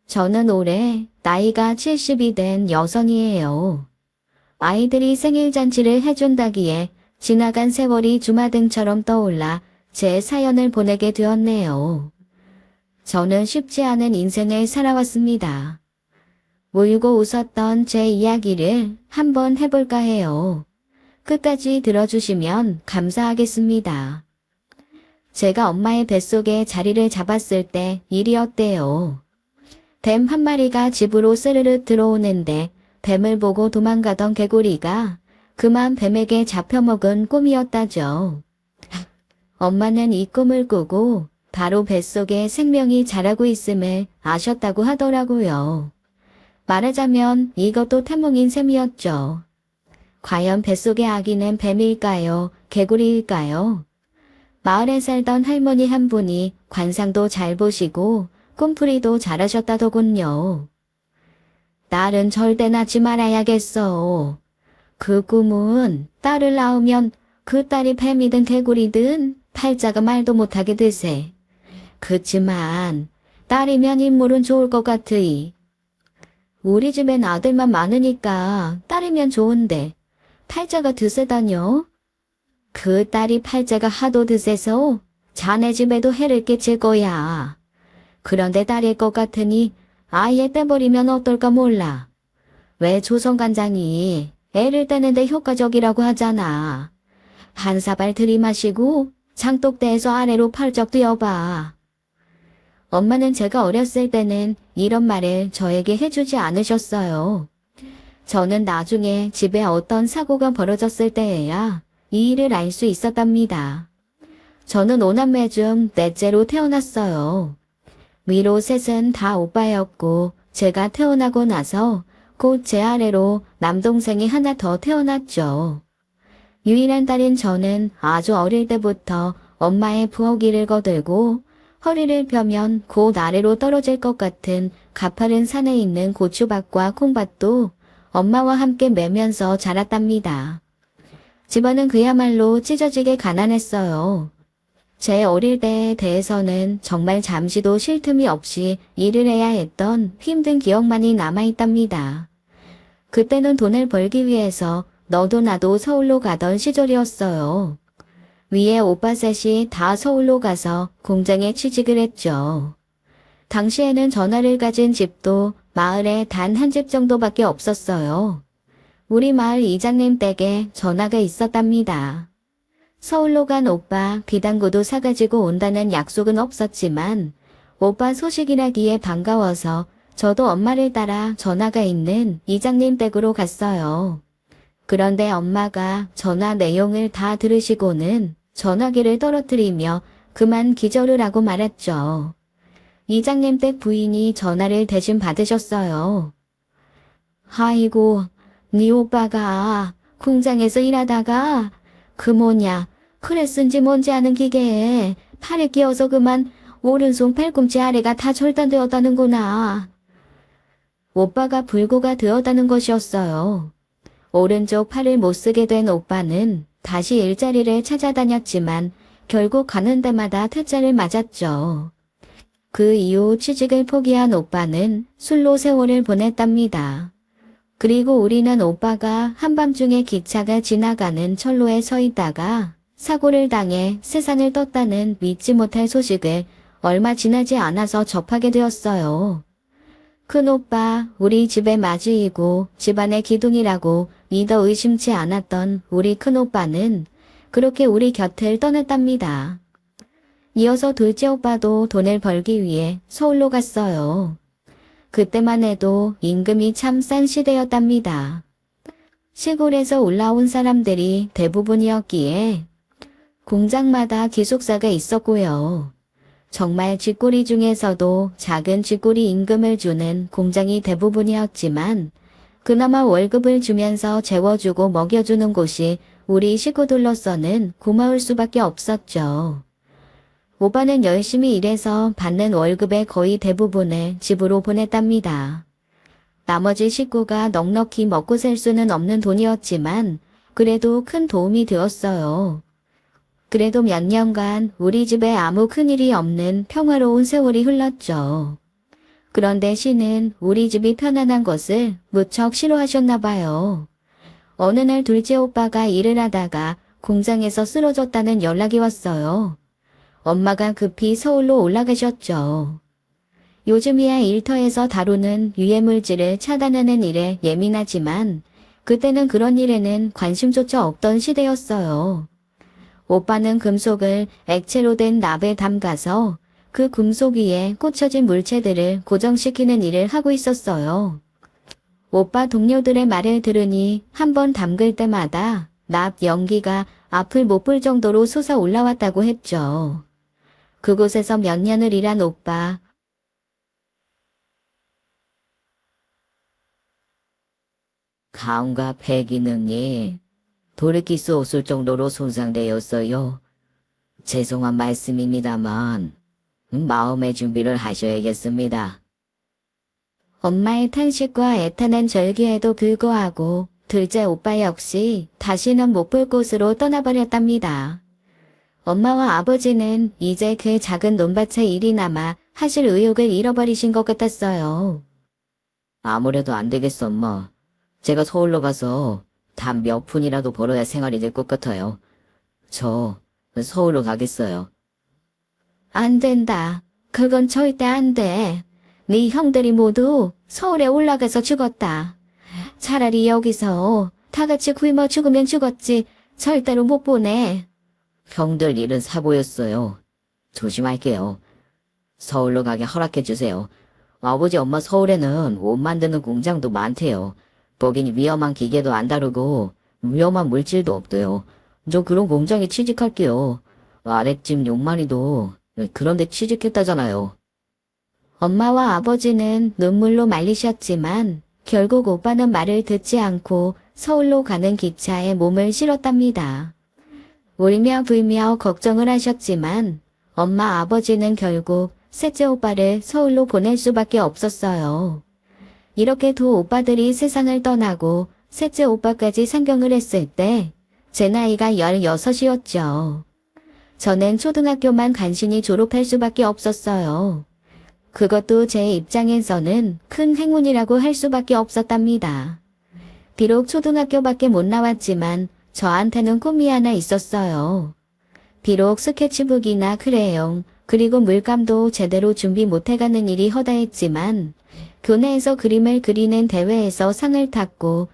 저는 올해 나이가 70이 된 여성이에요. 아이들이 생일 잔치를 해준다기에 지나간 세월이 주마등처럼 떠올라 제 사연을 보내게 되었네요. 저는 쉽지 않은 인생을 살아왔습니다. 울고 웃었던 제 이야기를 한번 해볼까 해요. 끝까지 들어주시면 감사하겠습니다. 제가 엄마의 뱃속에 자리를 잡았을 때 일이었대요. 뱀 한 마리가 집으로 스르르 들어오는데 뱀을 보고 도망가던 개구리가 그만 뱀에게 잡혀먹은 꿈이었다죠. 엄마는 이 꿈을 꾸고 바로 뱃속에 생명이 자라고 있음을 아셨다고 하더라고요. 말하자면 이것도 태몽인 셈이었죠. 과연 뱃속의 아기는 뱀일까요? 개구리일까요? 마을에 살던 할머니 한 분이 관상도 잘 보시고 꿈풀이도 잘하셨다더군요. 딸은 절대 낳지 말아야겠어. 그 꿈은 딸을 낳으면 그 딸이 뱀이든 개구리든 팔자가 말도 못하게 되세. 그치만 딸이면 인물은 좋을 것 같으이. 우리 집엔 아들만 많으니까 딸이면 좋은데 팔자가 드세다뇨? 그 딸이 팔자가 하도 드세서 자네 집에도 해를 끼칠 거야. 그런데 딸일 것 같으니 아예 빼버리면 어떨까 몰라. 왜 조선간장이 애를 떼는데 효과적이라고 하잖아. 한 사발 들이마시고 장독대에서 아래로 펄쩍 뛰어봐. 엄마는 제가 어렸을 때는 이런 말을 저에게 해주지 않으셨어요. 저는 나중에 집에 어떤 사고가 벌어졌을 때에야 이 일을 알 수 있었답니다. 저는 오남매 중 넷째로 태어났어요. 위로 셋은 다 오빠였고 제가 태어나고 나서 곧 제 아래로 남동생이 하나 더 태어났죠. 유일한 딸인 저는 아주 어릴 때부터 엄마의 부엌일을 거들고 허리를 펴면 곧 아래로 떨어질 것 같은 가파른 산에 있는 고추밭과 콩밭도 엄마와 함께 매면서 자랐답니다. 집안은 그야말로 찢어지게 가난했어요. 제 어릴 때에 대해서는 정말 잠시도 쉴 틈이 없이 일을 해야 했던 힘든 기억만이 남아있답니다. 그때는 돈을 벌기 위해서 너도 나도 서울로 가던 시절이었어요. 위에 오빠 셋이 다 서울로 가서 공장에 취직을 했죠. 당시에는 전화를 가진 집도 마을에 단 한 집 정도밖에 없었어요. 우리 마을 이장님 댁에 전화가 있었답니다. 서울로 간 오빠 비단구도 사가지고 온다는 약속은 없었지만 오빠 소식이라기에 반가워서 저도 엄마를 따라 전화가 있는 이장님 댁으로 갔어요. 그런데 엄마가 전화 내용을 다 들으시고는 전화기를 떨어뜨리며 그만 기절을 하고 말았죠. 이장님 댁 부인이 전화를 대신 받으셨어요. 아이고, 네 오빠가 공장에서 일하다가 그 그랬은지 뭔지 아는 기계에 팔에 끼어서 그만 오른손 팔꿈치 아래가 다 절단되었다는구나. 오빠가 불구가 되었다는 것이었어요. 오른쪽 팔을 못 쓰게 된 오빠는 다시 일자리를 찾아다녔지만 결국 가는 데마다 퇴짜를 맞았죠. 그 이후 취직을 포기한 오빠는 술로 세월을 보냈답니다. 그리고 우리는 오빠가 한밤중에 기차가 지나가는 철로에 서 있다가 사고를 당해 세상을 떴다는 믿지 못할 소식을 얼마 지나지 않아서 접하게 되었어요. 큰오빠, 우리 집의 마주이고 집안의 기둥이라고 믿어 의심치 않았던 우리 큰오빠는 그렇게 우리 곁을 떠났답니다. 이어서 둘째 오빠도 돈을 벌기 위해 서울로 갔어요. 그때만 해도 임금이 참 싼 시대였답니다. 시골에서 올라온 사람들이 대부분이었기에 공장마다 기숙사가 있었고요. 정말 쥐꼬리 중에서도 작은 쥐꼬리 임금을 주는 공장이 대부분이었지만 그나마 월급을 주면서 재워주고 먹여주는 곳이 우리 식구들로서는 고마울 수밖에 없었죠. 오빠는 열심히 일해서 받는 월급의 거의 대부분을 집으로 보냈답니다. 나머지 식구가 넉넉히 먹고 살 수는 없는 돈이었지만 그래도 큰 도움이 되었어요. 그래도 몇 년간 우리 집에 아무 큰일이 없는 평화로운 세월이 흘렀죠. 그런데 씨는 우리 집이 편안한 것을 무척 싫어하셨나 봐요. 어느 날 둘째 오빠가 일을 하다가 공장에서 쓰러졌다는 연락이 왔어요. 엄마가 급히 서울로 올라가셨죠. 요즘이야 일터에서 다루는 유해물질을 차단하는 일에 예민하지만 그때는 그런 일에는 관심조차 없던 시대였어요. 오빠는 금속을 액체로 된 납에 담가서 그 금속 위에 꽂혀진 물체들을 고정시키는 일을 하고 있었어요. 오빠 동료들의 말을 들으니 한 번 담글 때마다 납 연기가 앞을 못 볼 정도로 솟아 올라왔다고 했죠. 그곳에서 몇 년을 일한 오빠. 감과 폐 기능이 돌이킬 수 없을 정도로 손상되었어요. 죄송한 말씀입니다만 마음의 준비를 하셔야겠습니다. 엄마의 탄식과 애타는 절규에도 불구하고 둘째 오빠 역시 다시는 못 볼 곳으로 떠나버렸답니다. 엄마와 아버지는 이제 그 작은 논밭의 일이나마 하실 의욕을 잃어버리신 것 같았어요. 아무래도 안 되겠어, 엄마. 제가 서울로 가서 단 몇 푼이라도 벌어야 생활이 될 것 같아요. 저 서울로 가겠어요. 안 된다. 그건 절대 안 돼. 네 형들이 모두 서울에 올라가서 죽었다. 차라리 여기서 다 같이 굶어 죽으면 죽었지 절대로 못 보내. 형들 일은 사고였어요. 조심할게요. 서울로 가게 허락해 주세요. 아버지 엄마 서울에는 옷 만드는 공장도 많대요. 거긴 위험한 기계도 안 다루고 위험한 물질도 없대요. 저 그런 공장에 취직할게요. 아랫집 용만이도 그런데 취직했다잖아요. 엄마와 아버지는 눈물로 말리셨지만 결국 오빠는 말을 듣지 않고 서울로 가는 기차에 몸을 실었답니다. 울며 불며 걱정을 하셨지만 엄마 아버지는 결국 셋째 오빠를 서울로 보낼 수밖에 없었어요. 이렇게 두 오빠들이 세상을 떠나고 셋째 오빠까지 상경을 했을 때 제 나이가 16이었죠. 저는 초등학교만 간신히 졸업할 수밖에 없었어요. 그것도 제 입장에서는 큰 행운이라고 할 수밖에 없었답니다. 비록 초등학교밖에 못 나왔지만 저한테는 꿈이 하나 있었어요. 비록 스케치북이나 크레용 그리고 물감도 제대로 준비 못해가는 일이 허다했지만 교내에서 그림을 그리는 대회에서 상을 탔고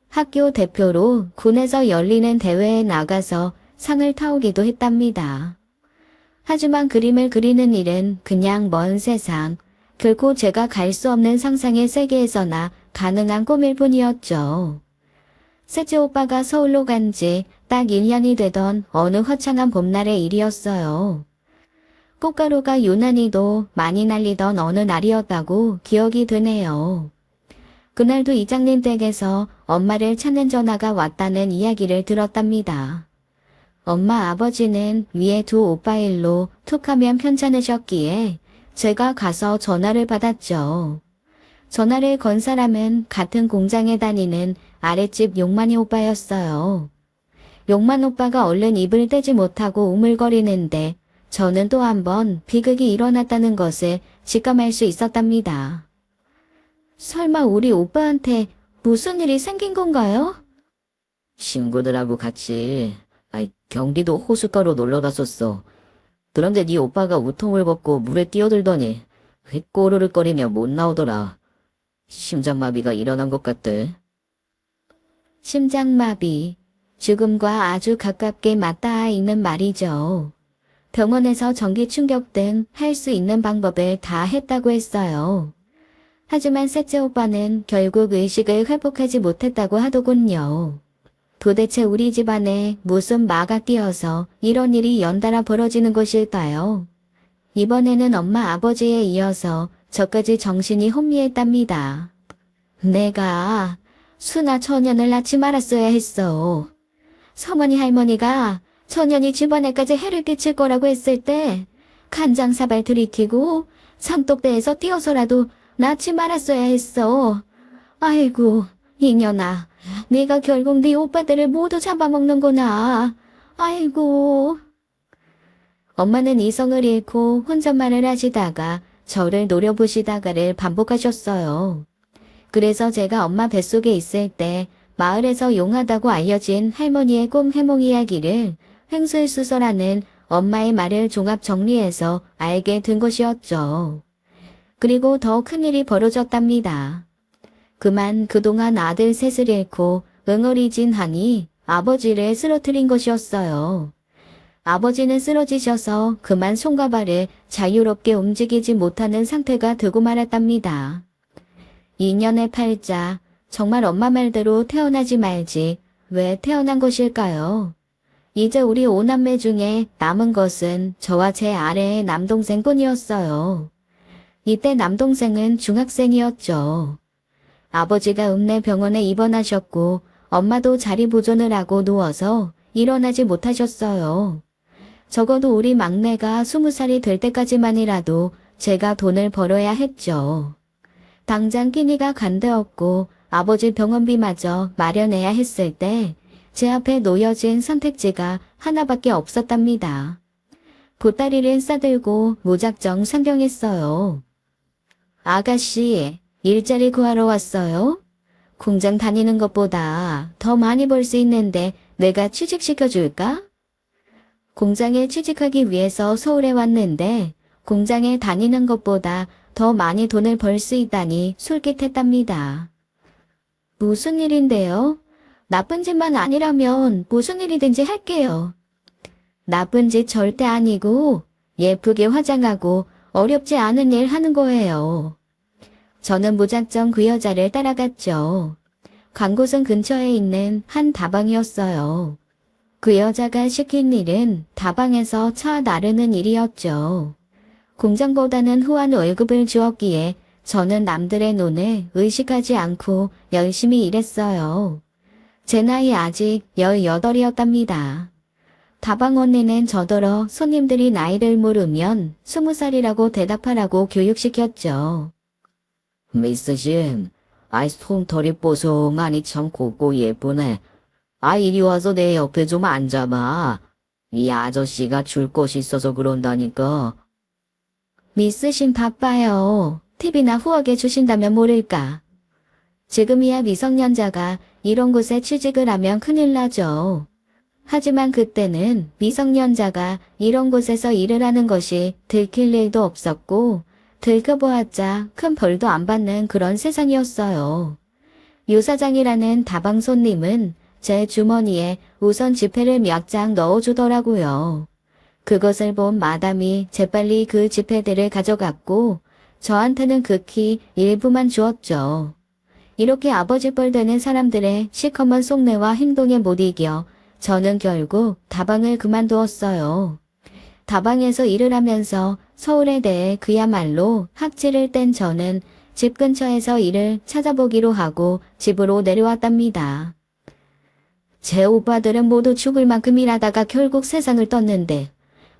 학교 대표로 군에서 열리는 대회에 나가서 상을 타오기도 했답니다. 하지만 그림을 그리는 일은 그냥 먼 세상, 결코 제가 갈 수 없는 상상의 세계에서나 가능한 꿈일 뿐이었죠. 셋째 오빠가 서울로 간 지 딱 1년이 되던 어느 화창한 봄날의 일이었어요. 꽃가루가 유난히도 많이 날리던 어느 날이었다고 기억이 드네요. 그날도 이장님 댁에서 엄마를 찾는 전화가 왔다는 이야기를 들었답니다. 엄마 아버지는 위에 두 오빠 일로 툭하면 편찮으셨기에 제가 가서 전화를 받았죠. 전화를 건 사람은 같은 공장에 다니는 아랫집 용만이 오빠였어요. 용만 오빠가 얼른 입을 떼지 못하고 우물거리는데 저는 또 한 번 비극이 일어났다는 것을 직감할 수 있었답니다. 설마 우리 오빠한테 무슨 일이 생긴 건가요? 친구들하고 같이 경기도 호숫가로 놀러 갔었어. 그런데 네 오빠가 우통을 벗고 물에 뛰어들더니 꼬르륵거리며 못 나오더라. 심장마비가 일어난 것 같대. 심장마비, 죽음과 아주 가깝게 맞닿아 있는 말이죠. 병원에서 전기 충격 등 할 수 있는 방법을 다 했다고 했어요. 하지만 셋째 오빠는 결국 의식을 회복하지 못했다고 하더군요. 도대체 우리 집안에 무슨 마가 끼어서 이런 일이 연달아 벌어지는 것일까요? 이번에는 엄마 아버지에 이어서 저까지 정신이 혼미했답니다. 내가 수나 천연을 낳지 말았어야 했어. 서머니 할머니가 천연이 집안에까지 해를 끼칠 거라고 했을 때 간장사발 들이키고 산독대에서 뛰어서라도 낳지 말았어야 했어. 아이고 이년아, 네가 결국 네 오빠들을 모두 잡아먹는구나. 아이고. 엄마는 이성을 잃고 혼잣말을 하시다가 저를 노려보시다가를 반복하셨어요. 그래서 제가 엄마 뱃속에 있을 때 마을에서 용하다고 알려진 할머니의 꿈 해몽 이야기를 횡설수설하는 엄마의 말을 종합 정리해서 알게 된 것이었죠. 그리고 더 큰일이 벌어졌답니다. 그만 그동안 아들 셋을 잃고 응어리진 하니 아버지를 쓰러뜨린 것이었어요. 아버지는 쓰러지셔서 그만 손과 발을 자유롭게 움직이지 못하는 상태가 되고 말았답니다. 2년의 팔자, 정말 엄마 말대로 태어나지 말지 왜 태어난 것일까요? 이제 우리 5남매 중에 남은 것은 저와 제 아래의 남동생뿐이었어요. 이때 남동생은 중학생이었죠. 아버지가 읍내 병원에 입원하셨고 엄마도 자리 보존을 하고 누워서 일어나지 못하셨어요. 적어도 우리 막내가 20살이 될 때까지만이라도 제가 돈을 벌어야 했죠. 당장 끼니가 간데없고 아버지 병원비마저 마련해야 했을 때 제 앞에 놓여진 선택지가 하나밖에 없었답니다. 보따리를 싸들고 무작정 상경했어요. 아가씨, 일자리 구하러 왔어요? 공장 다니는 것보다 더 많이 벌 수 있는데 내가 취직시켜줄까? 공장에 취직하기 위해서 서울에 왔는데 공장에 다니는 것보다 더 많이 돈을 벌 수 있다니 솔깃했답니다. 무슨 일인데요? 나쁜 짓만 아니라면 무슨 일이든지 할게요. 나쁜 짓 절대 아니고 예쁘게 화장하고 어렵지 않은 일 하는 거예요. 저는 무작정 그 여자를 따라갔죠. 간 곳은 근처에 있는 한 다방이었어요. 그 여자가 시킨 일은 다방에서 차 나르는 일이었죠. 공장보다는 후한 월급을 주었기에 저는 남들의 눈에 의식하지 않고 열심히 일했어요. 제 나이 아직 18이었답니다. 다방 언니는 저더러 손님들이 나이를 물으면 20살이라고 대답하라고 교육시켰죠. 미스신, 아이 솜털이 뽀송하니 참 곱고 예쁘네. 아, 이리 와서 내 옆에 좀 앉아봐. 이 아저씨가 줄 것이 있어서 그런다니까. 미스신 바빠요. 팁이나 후하게 주신다면 모를까. 지금이야 미성년자가 이런 곳에 취직을 하면 큰일 나죠. 하지만 그때는 미성년자가 이런 곳에서 일을 하는 것이 들킬 일도 없었고 들켜보았자 큰 벌도 안 받는 그런 세상이었어요. 유 사장이라는 다방 손님은 제 주머니에 우선 지폐를 몇 장 넣어주더라고요. 그것을 본 마담이 재빨리 그 지폐들을 가져갔고 저한테는 극히 일부만 주었죠. 이렇게 아버지 뻘 되는 사람들의 시커먼 속내와 행동에 못 이겨 저는 결국 다방을 그만두었어요. 다방에서 일을 하면서 서울에 대해 그야말로 학지를 뗀 저는 집 근처에서 일을 찾아보기로 하고 집으로 내려왔답니다. 제 오빠들은 모두 죽을 만큼 일하다가 결국 세상을 떴는데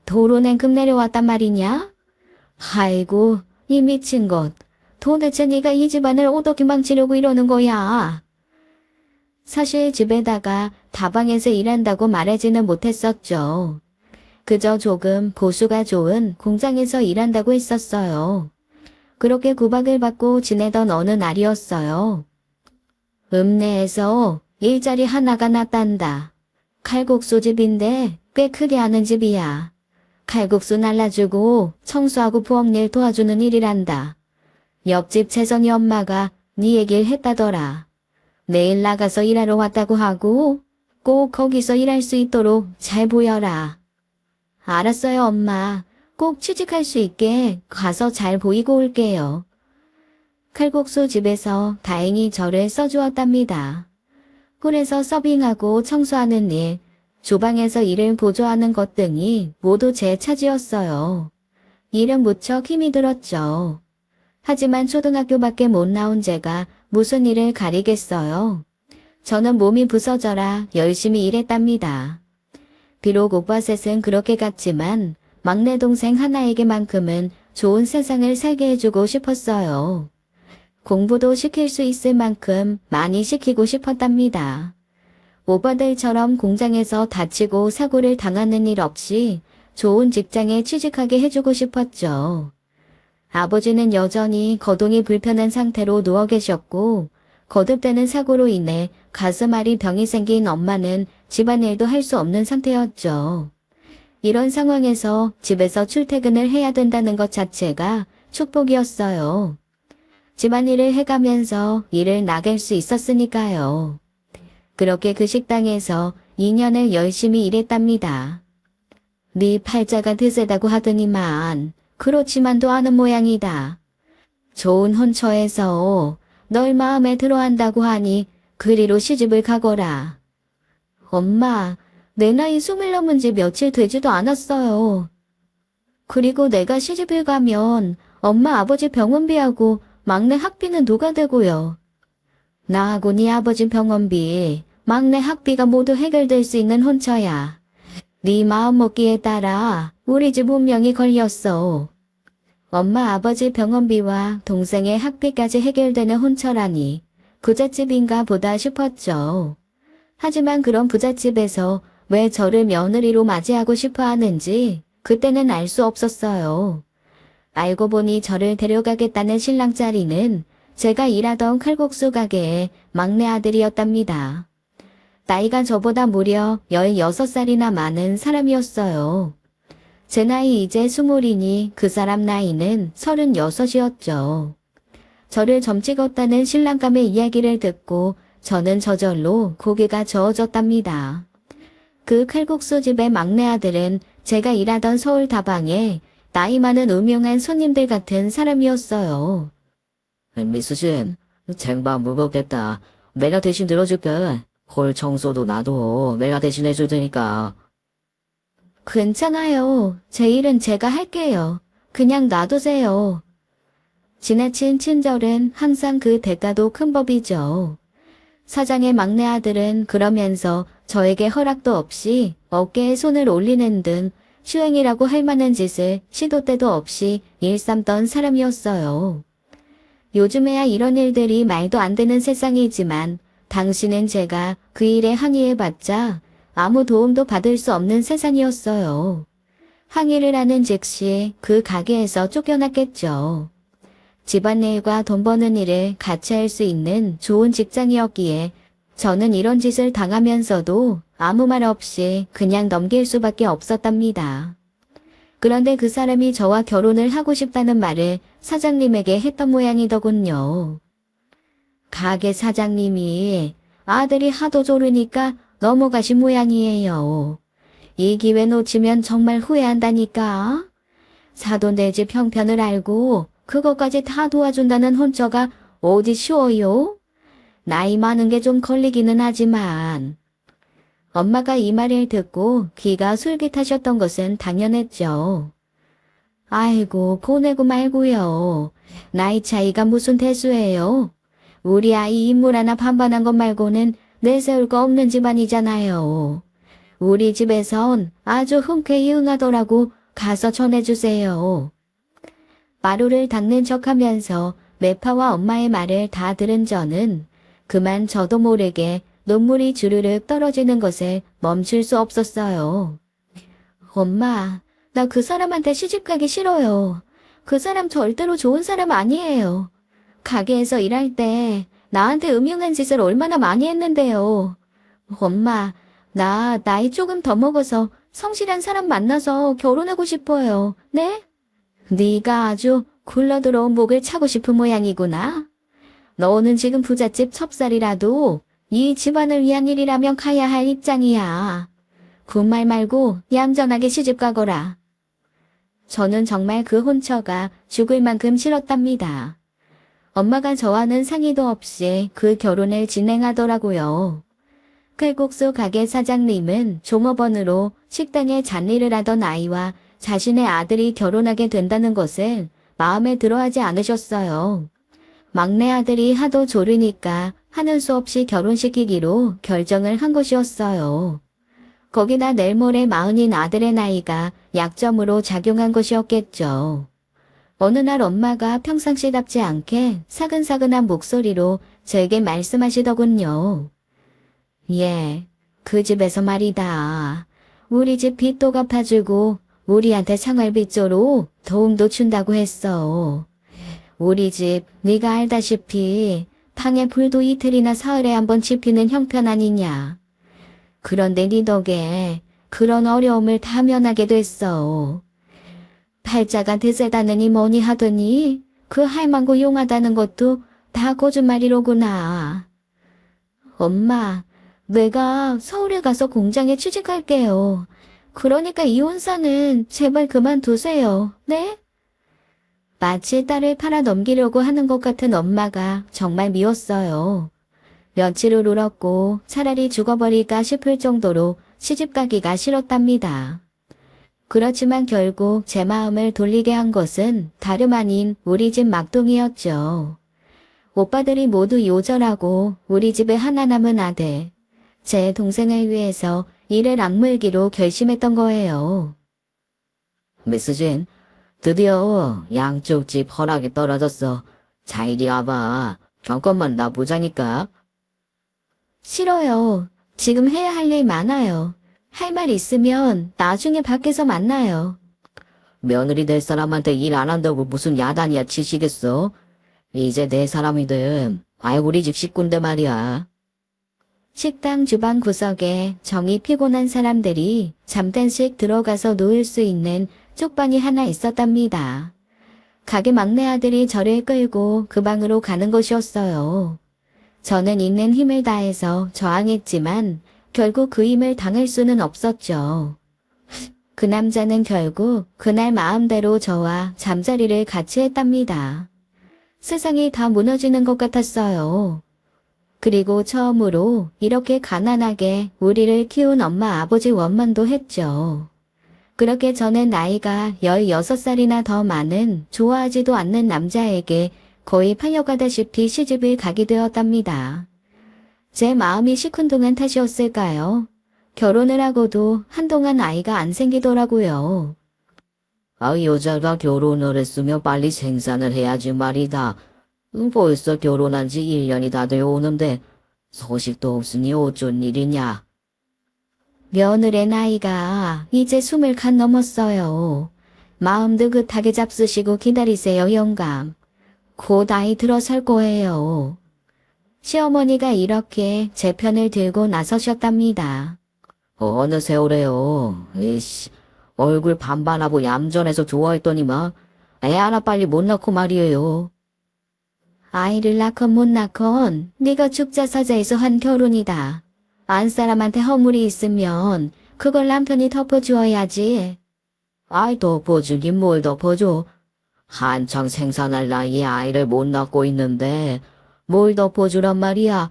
도로냉큼 내려왔단 말이냐? 아이고, 이 미친 것. 도대체 네가 이 집안을 어떻게 망치려고 이러는 거야? 사실 집에다가 다방에서 일한다고 말하지는 못했었죠. 그저 조금 보수가 좋은 공장에서 일한다고 했었어요. 그렇게 구박을 받고 지내던 어느 날이었어요. 읍내에서 일자리 하나가 났단다. 칼국수 집인데 꽤 크게 하는 집이야. 칼국수 날라주고 청소하고 부엌일 도와주는 일이란다. 옆집 채선이 엄마가 네 얘기를 했다더라. 내일 나가서 일하러 왔다고 하고 꼭 거기서 일할 수 있도록 잘 보여라. 알았어요, 엄마. 꼭 취직할 수 있게 가서 잘 보이고 올게요. 칼국수 집에서 다행히 저를 써주었답니다. 홀에서 서빙하고 청소하는 일, 주방에서 일을 보조하는 것 등이 모두 제 차지였어요. 일은 무척 힘이 들었죠. 하지만 초등학교밖에 못 나온 제가 무슨 일을 가리겠어요. 저는 몸이 부서져라 열심히 일했답니다. 비록 오빠 셋은 그렇게 갔지만 막내 동생 하나에게만큼은 좋은 세상을 살게 해주고 싶었어요. 공부도 시킬 수 있을 만큼 많이 시키고 싶었답니다. 오빠들처럼 공장에서 다치고 사고를 당하는 일 없이 좋은 직장에 취직하게 해주고 싶었죠. 아버지는 여전히 거동이 불편한 상태로 누워 계셨고, 거듭되는 사고로 인해 가슴앓이 병이 생긴 엄마는 집안일도 할 수 없는 상태였죠. 이런 상황에서 집에서 출퇴근을 해야 된다는 것 자체가 축복이었어요. 집안일을 해가면서 일을 나갈 수 있었으니까요. 그렇게 그 식당에서 2년을 열심히 일했답니다. 네 팔자가 드세다고 하더니만 그렇지만도 않은 모양이다. 좋은 혼처에서 널 마음에 들어한다고 하니 그리로 시집을 가거라. 엄마, 내 나이 20 넘은 지 며칠 되지도 않았어요. 그리고 내가 시집을 가면 엄마 아버지 병원비하고 막내 학비는 누가 되고요. 나하고 네 아버지 병원비, 막내 학비가 모두 해결될 수 있는 혼처야. 네 마음먹기에 따라 우리 집 운명이 걸렸어. 엄마 아버지 병원비와 동생의 학비까지 해결되는 혼처라니 부잣집인가 보다 싶었죠. 하지만 그런 부잣집에서 왜 저를 며느리로 맞이하고 싶어 하는지 그때는 알 수 없었어요. 알고 보니 저를 데려가겠다는 신랑 자리는 제가 일하던 칼국수 가게의 막내 아들이었답니다. 나이가 저보다 무려 16살이나 많은 사람이었어요. 제 나이 이제 20이니 그 사람 나이는 36이었죠. 저를 점찍었다는 신랑감의 이야기를 듣고 저는 저절로 고개가 저어졌답니다. 그 칼국수 집의 막내 아들은 제가 일하던 서울 다방에 나이 많은 음흉한 손님들 같은 사람이었어요. 미수진, 쟁반 무겁겠다. 내가 대신 들어줄게. 홀 청소도 나도 내가 대신 해줄 테니까. 괜찮아요. 제 일은 제가 할게요. 그냥 놔두세요. 지나친 친절은 항상 그 대가도 큰 법이죠. 사장의 막내 아들은 그러면서 저에게 허락도 없이 어깨에 손을 올리는 등 슈행이라고 할 만한 짓을 시도 때도 없이 일삼던 사람이었어요. 요즘에야 이런 일들이 말도 안 되는 세상이지만 당시는 제가 그 일에 항의해봤자 아무 도움도 받을 수 없는 세상이었어요. 항의를 하는 즉시 그 가게에서 쫓겨났겠죠. 집안일과 돈 버는 일을 같이 할 수 있는 좋은 직장이었기에 저는 이런 짓을 당하면서도 아무 말 없이 그냥 넘길 수밖에 없었답니다. 그런데 그 사람이 저와 결혼을 하고 싶다는 말을 사장님에게 했던 모양이더군요. 가게 사장님이 아들이 하도 조르니까 넘어가신 모양이에요. 이 기회 놓치면 정말 후회한다니까. 사돈 내 집 형편을 알고 그것까지 다 도와준다는 혼처가 어디 쉬워요? 나이 많은 게 좀 걸리기는 하지만. 엄마가 이 말을 듣고 귀가 솔깃하셨던 것은 당연했죠. 아이고 보내고 말고요. 나이 차이가 무슨 대수예요. 우리 아이 인물 하나 반반한 것 말고는 내세울 거 없는 집안이잖아요. 우리 집에선 아주 흔쾌히 응하더라고 가서 전해주세요. 마루를 닦는 척하면서 매파와 엄마의 말을 다 들은 저는 그만 저도 모르게 눈물이 주르륵 떨어지는 것을 멈출 수 없었어요. 엄마, 나 그 사람한테 시집가기 싫어요. 그 사람 절대로 좋은 사람 아니에요. 가게에서 일할 때 나한테 음흉한 짓을 얼마나 많이 했는데요. 엄마, 나 나이 조금 더 먹어서 성실한 사람 만나서 결혼하고 싶어요. 네? 네가 아주 굴러들어온 목을 차고 싶은 모양이구나. 너는 지금 부잣집 첩살이라도 이 집안을 위한 일이라면 가야 할 입장이야. 군말 말고 얌전하게 시집가거라. 저는 정말 그 혼처가 죽을 만큼 싫었답니다. 엄마가 저와는 상의도 없이 그 결혼을 진행하더라고요. 칼국수 가게 사장님은 종업원으로 식당에 잔일을 하던 아이와 자신의 아들이 결혼하게 된다는 것을 마음에 들어하지 않으셨어요. 막내 아들이 하도 조르니까 하는 수 없이 결혼시키기로 결정을 한 것이었어요. 거기다 내일 모레 40인 아들의 나이가 약점으로 작용한 것이었겠죠. 어느 날 엄마가 평상시답지 않게 사근사근한 목소리로 제게 말씀하시더군요. 예, 그 집에서 말이다. 우리 집 빚도 갚아주고 우리한테 생활비조로 도움도 준다고 했어. 우리 집 네가 알다시피 방에 불도 이틀이나 사흘에 한 번 지피는 형편 아니냐. 그런데 네 덕에 그런 어려움을 다 면하게 됐어. 팔자가 드세다느니 뭐니 하더니 그 할망구 용하다는 것도 다 거짓말이로구나. 엄마, 내가 서울에 가서 공장에 취직할게요. 그러니까 이혼사는 제발 그만두세요. 네? 마치 딸을 팔아 넘기려고 하는 것 같은 엄마가 정말 미웠어요. 며칠을 울었고 차라리 죽어버릴까 싶을 정도로 시집가기가 싫었답니다. 그렇지만 결국 제 마음을 돌리게 한 것은 다름 아닌 우리 집 막둥이였죠. 오빠들이 모두 요절하고 우리 집에 하나 남은 아들, 제 동생을 위해서 이를 악물기로 결심했던 거예요. 미스 진, 드디어 양쪽 집 허락이 떨어졌어. 자, 이리 와봐. 잠깐만 나 보자니까. 싫어요. 지금 해야 할 일 많아요. 할 말 있으면 나중에 밖에서 만나요. 며느리 될 사람한테 일 안 한다고 무슨 야단이야 치시겠어? 이제 내 사람이든 아이 우리 집 식구인데 말이야. 식당 주방 구석에 정이 피곤한 사람들이 잠깐씩 들어가서 누울 수 있는 쪽방이 하나 있었답니다. 가게 막내 아들이 저를 끌고 그 방으로 가는 것이었어요. 저는 있는 힘을 다해서 저항했지만 결국 그 힘을 당할 수는 없었죠. 그 남자는 결국 그날 마음대로 저와 잠자리를 같이 했답니다. 세상이 다 무너지는 것 같았어요. 그리고 처음으로 이렇게 가난하게 우리를 키운 엄마 아버지 원망도 했죠. 그렇게 저는 나이가 16살이나 더 많은 좋아하지도 않는 남자에게 거의 팔려가다시피 시집을 가게 되었답니다. 제 마음이 시큰둥한 탓이었을까요? 결혼을 하고도 한동안 아이가 안 생기더라고요. 아, 여자가 결혼을 했으면 빨리 생산을 해야지 말이다. 벌써 결혼한 지 1년이 다 되어 오는데 소식도 없으니 어쩐 일이냐. 며느리의 나이가 이제 20칸 넘었어요. 마음도 급하게 잡수시고 기다리세요, 영감. 곧 아이 들어설 거예요. 시어머니가 이렇게 제 편을 들고 나서셨답니다. 어느 세월에요. 이씨, 얼굴 반반하고 얌전해서 좋아했더니만 애 하나 빨리 못 낳고 말이에요. 아이를 낳건 못 낳건 네가 죽자사자에서 한 결혼이다. 안 사람한테 허물이 있으면 그걸 남편이 덮어주어야지. 아이 덮어주긴 뭘 덮어줘. 한창 생산할 나이에 아이를 못 낳고 있는데 뭘 덮어주란 말이야.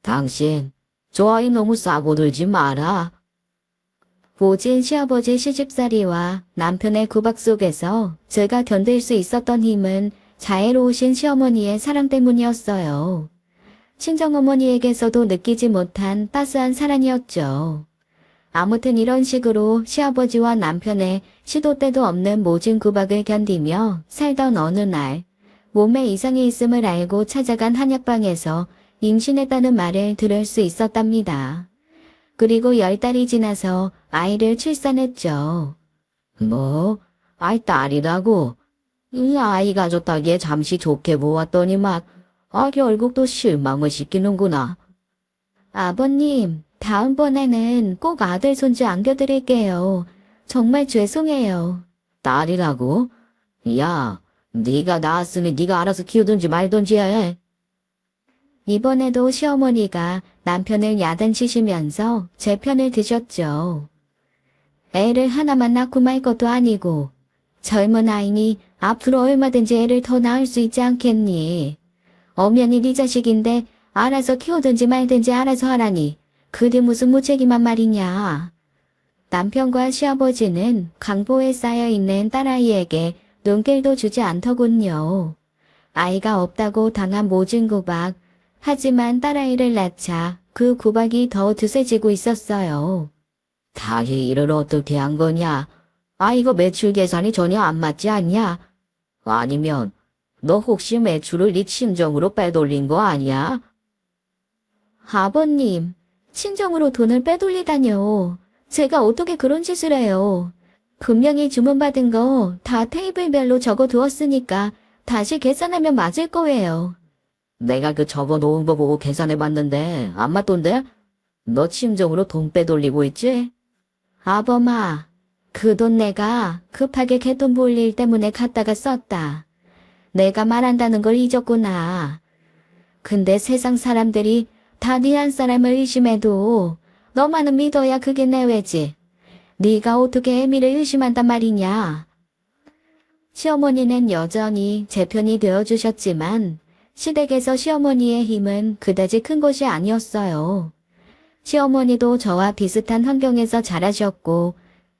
당신 저 아이 너무 싸고 들지 마라. 모진 시아버지 시집살이와 남편의 구박 속에서 제가 견딜 수 있었던 힘은 자애로우신 시어머니의 사랑 때문이었어요. 친정어머니에게서도 느끼지 못한 따스한 사랑이었죠. 아무튼 이런 식으로 시아버지와 남편의 시도 때도 없는 모진 구박을 견디며 살던 어느 날 몸에 이상이 있음을 알고 찾아간 한약방에서 임신했다는 말을 들을 수 있었답니다. 그리고 10달이 지나서 아이를 출산했죠. 뭐? 아이 딸이라고? 이 아이 가졌다기에 잠시 좋게 보았더니만 결국 또 실망을 시키는구나. 아버님, 다음번에는 꼭 아들 손주 안겨드릴게요. 정말 죄송해요. 딸이라고? 야, 네가 낳았으니 네가 알아서 키우든지 말든지 해. 이번에도 시어머니가 남편을 야단치시면서 제 편을 드셨죠. 애를 하나만 낳고 말 것도 아니고 젊은 아이니 앞으로 얼마든지 애를 더 낳을 수 있지 않겠니? 엄연히 네 자식인데 알아서 키우든지 말든지 알아서 하라니 그게 무슨 무책임한 말이냐. 남편과 시아버지는 강보에 쌓여있는 딸아이에게 눈길도 주지 않더군요. 아이가 없다고 당한 모진 구박, 하지만 딸아이를 낳자 그 구박이 더 드세지고 있었어요. 다시 일을 어떻게 한 거냐? 이거 매출 계산이 전혀 안 맞지 않냐? 아니면 너 혹시 매출을 네 친정으로 빼돌린 거 아니야? 아버님, 친정으로 돈을 빼돌리다뇨. 제가 어떻게 그런 짓을 해요. 분명히 주문받은 거 다 테이블별로 적어두었으니까 다시 계산하면 맞을 거예요. 내가 그 적어놓은 거 보고 계산해봤는데 안 맞던데? 너 심정으로 돈 빼돌리고 있지? 아범아, 그 돈 내가 급하게 개돈 볼 일 때문에 갖다가 썼다. 내가 말한다는 걸 잊었구나. 근데 세상 사람들이 다 네 한 사람을 의심해도 너만은 믿어야 그게 내외지. 네가 어떻게 애미를 의심한단 말이냐. 시어머니는 여전히 제 편이 되어주셨지만 시댁에서 시어머니의 힘은 그다지 큰 것이 아니었어요. 시어머니도 저와 비슷한 환경에서 자라셨고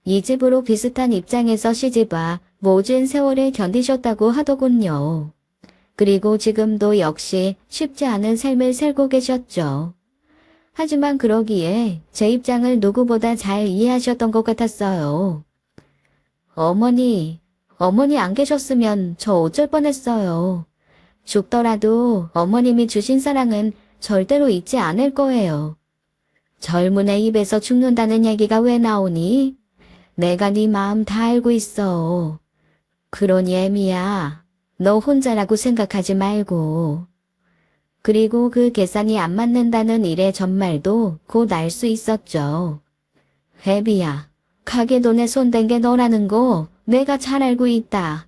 이 집으로 비슷한 입장에서 시집와 모진 세월을 견디셨다고 하더군요. 그리고 지금도 역시 쉽지 않은 삶을 살고 계셨죠. 하지만 그러기에 제 입장을 누구보다 잘 이해하셨던 것 같았어요. 어머니 안 계셨으면 저 어쩔 뻔했어요. 죽더라도 어머님이 주신 사랑은 절대로 잊지 않을 거예요. 젊은 애 입에서 죽는다는 얘기가 왜 나오니? 내가 네 마음 다 알고 있어. 그러니 애미야, 너 혼자라고 생각하지 말고. 그리고 그 계산이 안 맞는다는 일의 전말도 곧 알 수 있었죠. 애비야, 가게돈에 손댄 게 너라는 거 내가 잘 알고 있다.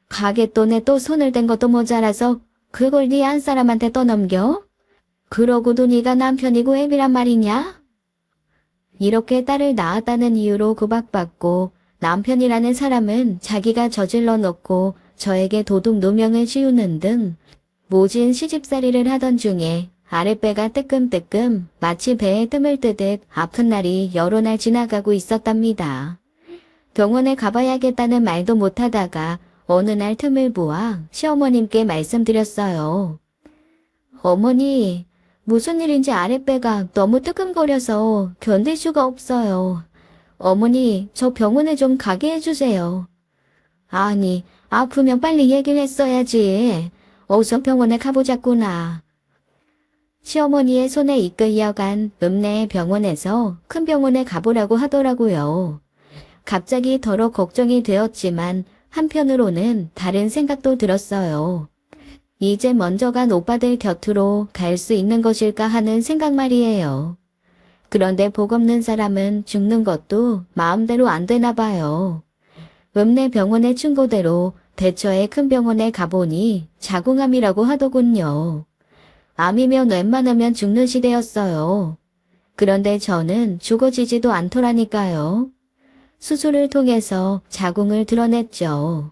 가게돈에 또 손을 댄 것도 모자라서 그걸 네 한 사람한테 떠넘겨? 그러고도 네가 남편이고 애비란 말이냐? 이렇게 딸을 낳았다는 이유로 구박받고 남편이라는 사람은 자기가 저질러 놓고 저에게 도둑 누명을 씌우는 등 모진 시집살이를 하던 중에 아랫배가 뜨끔뜨끔 마치 배에 뜸을 뜨듯 아픈 날이 여러 날 지나가고 있었답니다. 병원에 가봐야겠다는 말도 못하다가 어느 날 틈을 보아 시어머님께 말씀드렸어요. 어머니, 무슨 일인지 아랫배가 너무 뜨끔거려서 견딜 수가 없어요. 어머니, 저 병원에 좀 가게 해주세요. 아니, 아프면 빨리 얘기를 했어야지. 어서 병원에 가보자꾸나. 시어머니의 손에 이끌려간 읍내 병원에서 큰 병원에 가보라고 하더라고요. 갑자기 더러 걱정이 되었지만 한편으로는 다른 생각도 들었어요. 이제 먼저 간 오빠들 곁으로 갈 수 있는 것일까 하는 생각 말이에요. 그런데 복 없는 사람은 죽는 것도 마음대로 안 되나 봐요. 읍내 병원의 충고대로 대처에 큰 병원에 가보니 자궁암이라고 하더군요. 암이면 웬만하면 죽는 시대였어요. 그런데 저는 죽어지지도 않더라니까요. 수술을 통해서 자궁을 드러냈죠.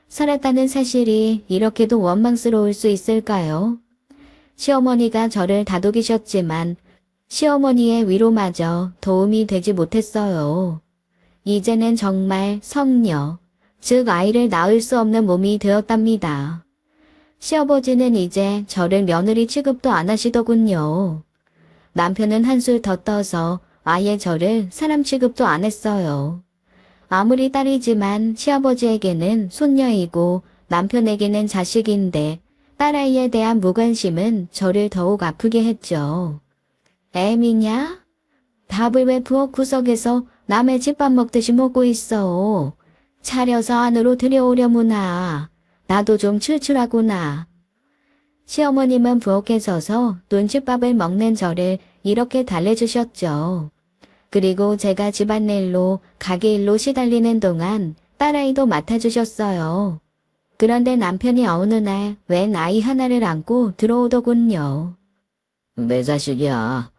살았다는 사실이 이렇게도 원망스러울 수 있을까요? 시어머니가 저를 다독이셨지만 시어머니의 위로마저 도움이 되지 못했어요. 이제는 정말 성녀, 즉 아이를 낳을 수 없는 몸이 되었답니다. 시아버지는 이제 저를 며느리 취급도 안 하시더군요. 남편은 한술 더 떠서 아예 저를 사람 취급도 안 했어요. 아무리 딸이지만 시아버지에게는 손녀이고 남편에게는 자식인데 딸아이에 대한 무관심은 저를 더욱 아프게 했죠. 애미냐? 밥을 왜 부엌 구석에서 남의 집밥 먹듯이 먹고 있어. 차려서 안으로 들여오려무나. 나도 좀 출출하구나. 시어머님은 부엌에 서서 눈칫밥을 먹는 저를 이렇게 달래주셨죠. 그리고 제가 집안일로 가게 일로 시달리는 동안 딸아이도 맡아주셨어요. 그런데 남편이 어느 날 웬 아이 하나를 안고 들어오더군요. 내 자식이야.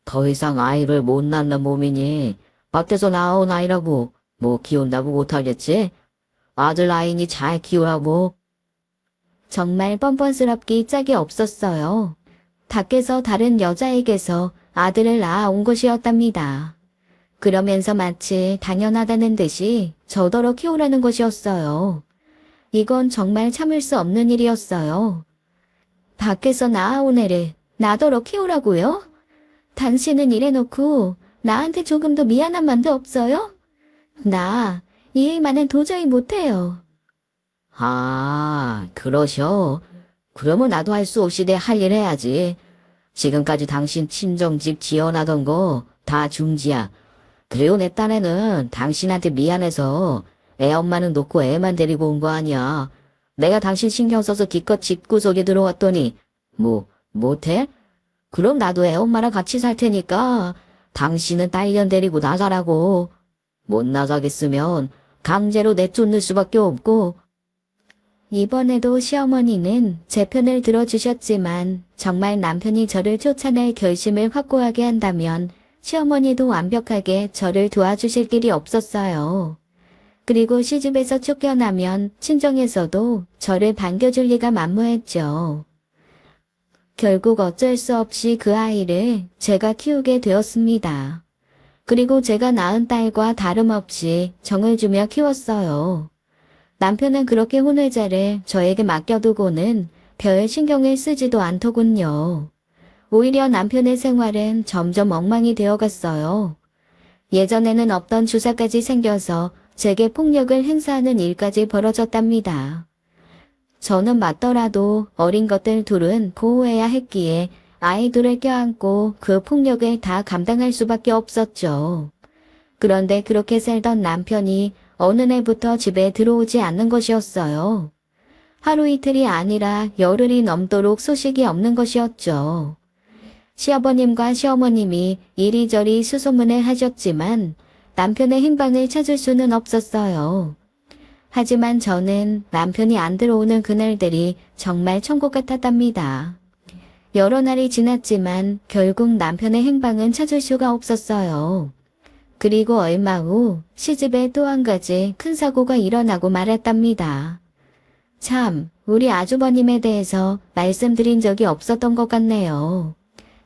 더 이상 아이를 못 낳는 몸이니 밖에서 나온 아이라고 뭐 키운다고 못하겠지? 아들 아이니 잘 키우라고. 정말 뻔뻔스럽기 짝이 없었어요. 밖에서 다른 여자에게서 아들을 낳아온 것이었답니다. 그러면서 마치 당연하다는 듯이 저더러 키우라는 것이었어요. 이건 정말 참을 수 없는 일이었어요. 밖에서 낳아온 애를 나더러 키우라고요? 당신은 이래놓고 나한테 조금도 미안한 마음도 없어요? 나 이 일만은 도저히 못해요. 아, 그러셔. 그러면 나도 할 수 없이 내 할 일 해야지. 지금까지 당신 친정집 지어나던 거 다 중지야. 그리고 내 딴에는 당신한테 미안해서 애 엄마는 놓고 애만 데리고 온 거 아니야. 내가 당신 신경 써서 기껏 집구석에 들어왔더니 못해? 그럼 나도 애 엄마랑 같이 살 테니까 당신은 딸년 데리고 나가라고. 못 나가겠으면 강제로 내쫓는 수밖에 없고. 이번에도 시어머니는 제 편을 들어주셨지만 정말 남편이 저를 쫓아낼 결심을 확고하게 한다면 시어머니도 완벽하게 저를 도와주실 길이 없었어요. 그리고 시집에서 쫓겨나면 친정에서도 저를 반겨줄 리가 만무했죠. 결국 어쩔 수 없이 그 아이를 제가 키우게 되었습니다. 그리고 제가 낳은 딸과 다름없이 정을 주며 키웠어요. 남편은 그렇게 혼외자를 저에게 맡겨두고는 별 신경을 쓰지도 않더군요. 오히려 남편의 생활은 점점 엉망이 되어갔어요. 예전에는 없던 주사까지 생겨서 제게 폭력을 행사하는 일까지 벌어졌답니다. 저는 맞더라도 어린 것들 둘은 보호해야 했기에 아이들을 껴안고 그 폭력을 다 감당할 수밖에 없었죠. 그런데 그렇게 살던 남편이 어느 날부터 집에 들어오지 않는 것이었어요. 하루 이틀이 아니라 열흘이 넘도록 소식이 없는 것이었죠. 시아버님과 시어머님이 이리저리 수소문을 하셨지만 남편의 행방을 찾을 수는 없었어요. 하지만 저는 남편이 안 들어오는 그날들이 정말 천국 같았답니다. 여러 날이 지났지만 결국 남편의 행방은 찾을 수가 없었어요. 그리고 얼마 후 시집에 또 한 가지 큰 사고가 일어나고 말았답니다. 참, 우리 아주버님에 대해서 말씀드린 적이 없었던 것 같네요.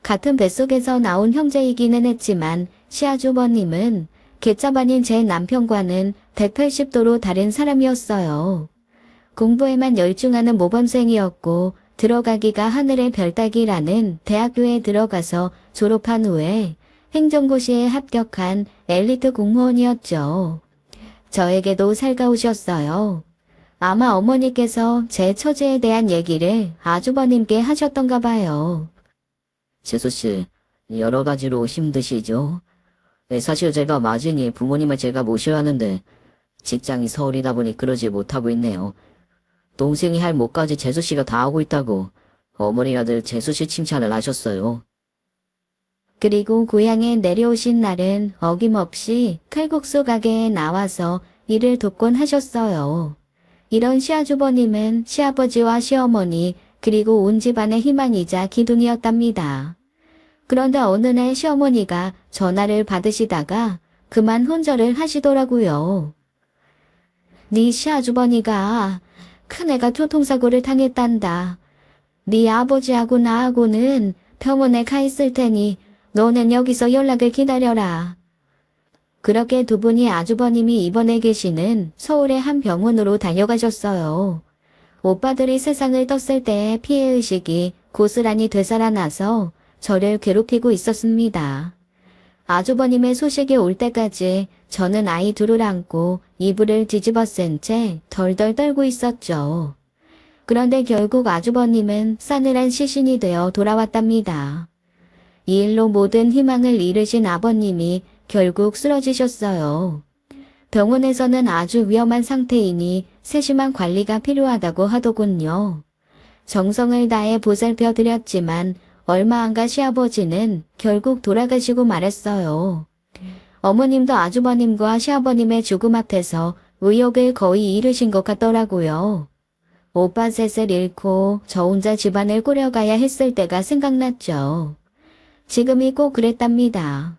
같은 뱃속에서 나온 형제이기는 했지만 시아주버님은 개잡 아닌 제 남편과는 180도로 다른 사람이었어요. 공부에만 열중하는 모범생이었고 들어가기가 하늘의 별 따기라는 대학교에 들어가서 졸업한 후에 행정고시에 합격한 엘리트 공무원이었죠. 저에게도 살가우셨어요. 아마 어머니께서 제 처제에 대한 얘기를 아주버님께 하셨던가 봐요. 재수씨, 여러 가지로 힘드시죠? 네, 사실 제가 마진이 부모님을 제가 모셔야 하는데 직장이 서울이다 보니 그러지 못하고 있네요. 동생이 할 몫까지 재수씨가 다 하고 있다고 어머니가 늘 재수씨 칭찬을 하셨어요. 그리고 고향에 내려오신 날은 어김없이 칼국수 가게에 나와서 일을 돕곤 하셨어요. 이런 시아주버님은 시아버지와 시어머니 그리고 온 집안의 희망이자 기둥이었답니다. 그런데 어느 날 시어머니가 전화를 받으시다가 그만 혼절을 하시더라고요. 네 시아주버니가 큰애가 교통사고를 당했단다. 네 아버지하고 나하고는 병원에 가 있을 테니 너는 여기서 연락을 기다려라. 그렇게 두 분이 아주버님이 입원해 계시는 서울의 한 병원으로 달려가셨어요. 오빠들이 세상을 떴을 때의 피해의식이 고스란히 되살아나서 저를 괴롭히고 있었습니다. 아주버님의 소식이 올 때까지 저는 아이 둘을 안고 이불을 뒤집어 쓴 채 덜덜 떨고 있었죠. 그런데 결국 아주버님은 싸늘한 시신이 되어 돌아왔답니다. 이 일로 모든 희망을 잃으신 아버님이 결국 쓰러지셨어요. 병원에서는 아주 위험한 상태이니 세심한 관리가 필요하다고 하더군요. 정성을 다해 보살펴 드렸지만 얼마 안 가 시아버지는 결국 돌아가시고 말았어요. 어머님도 아주버님과 시아버님의 죽음 앞에서 의욕을 거의 잃으신 것 같더라고요. 오빠 셋을 잃고 저 혼자 집안을 꾸려가야 했을 때가 생각났죠. 지금이 꼭 그랬답니다.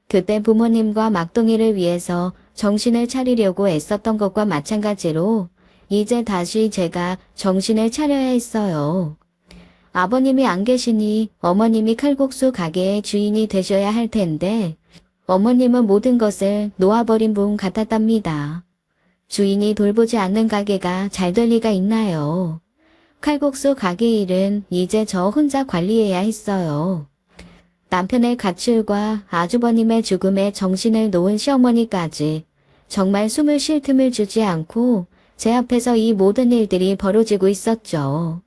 그때 부모님과 막둥이를 위해서 정신을 차리려고 애썼던 것과 마찬가지로 이제 다시 제가 정신을 차려야 했어요. 아버님이 안 계시니 어머님이 칼국수 가게의 주인이 되셔야 할 텐데 어머님은 모든 것을 놓아버린 분 같았답니다. 주인이 돌보지 않는 가게가 잘 될 리가 있나요? 칼국수 가게 일은 이제 저 혼자 관리해야 했어요. 남편의 가출과 아주버님의 죽음에 정신을 놓은 시어머니까지 정말 숨을 쉴 틈을 주지 않고 제 앞에서 이 모든 일들이 벌어지고 있었죠.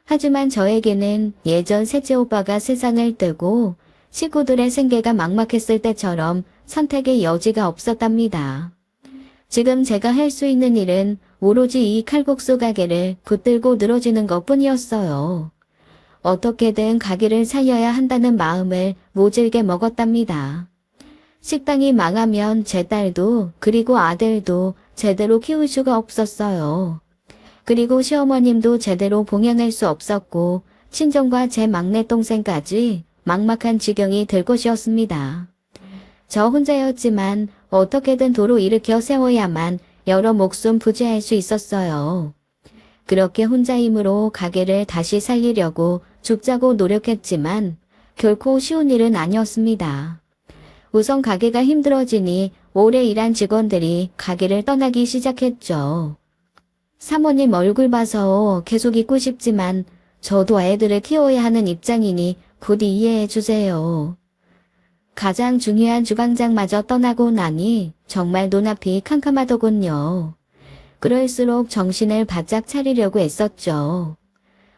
하지만 저에게는 예전 셋째 오빠가 세상을 뜨고 식구들의 생계가 막막했을 때처럼 선택의 여지가 없었답니다. 지금 제가 할 수 있는 일은 오로지 이 칼국수 가게를 붙들고 늘어지는 것뿐이었어요. 어떻게든 가게를 살려야 한다는 마음을 모질게 먹었답니다. 식당이 망하면 제 딸도 그리고 아들도 제대로 키울 수가 없었어요. 그리고 시어머님도 제대로 봉양할 수 없었고 친정과 제 막내 동생까지 막막한 지경이 될 것이었습니다. 저 혼자였지만 어떻게든 도로 일으켜 세워야만 여러 목숨 부지할 수 있었어요. 그렇게 혼자 힘으로 가게를 다시 살리려고 죽자고 노력했지만 결코 쉬운 일은 아니었습니다. 우선 가게가 힘들어지니 오래 일한 직원들이 가게를 떠나기 시작했죠. 사모님 얼굴 봐서 계속 있고 싶지만 저도 애들을 키워야 하는 입장이니 부디 이해해 주세요. 가장 중요한 주방장마저 떠나고 나니 정말 눈앞이 캄캄하더군요. 그럴수록 정신을 바짝 차리려고 애썼죠.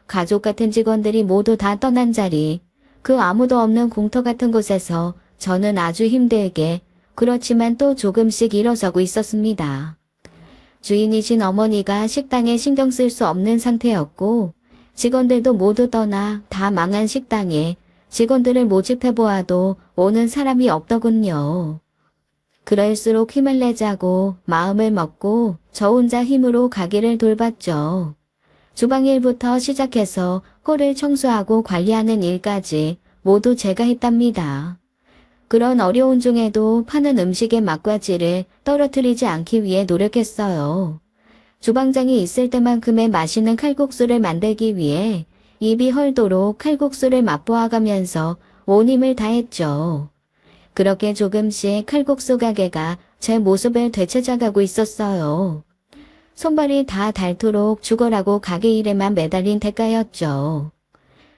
가족 같은 직원들이 모두 다 떠난 자리, 그 아무도 없는 공터 같은 곳에서 저는 아주 힘들게 그렇지만 또 조금씩 일어서고 있었습니다. 주인이신 어머니가 식당에 신경 쓸 수 없는 상태였고 직원들도 모두 떠나 다 망한 식당에 직원들을 모집해보아도 오는 사람이 없더군요. 그럴수록 힘을 내자고 마음을 먹고 저 혼자 힘으로 가게를 돌봤죠. 주방일부터 시작해서 홀을 청소하고 관리하는 일까지 모두 제가 했답니다. 그런 어려운 중에도 파는 음식의 맛과질을 떨어뜨리지 않기 위해 노력했어요. 주방장이 있을 때만큼의 맛있는 칼국수를 만들기 위해 입이 헐도록 칼국수를 맛보아가면서 온 힘을 다했죠. 그렇게 조금씩 칼국수 가게가 제 모습을 되찾아가고 있었어요. 손발이 다 닳도록 죽어라고 가게 일에만 매달린 대가였죠.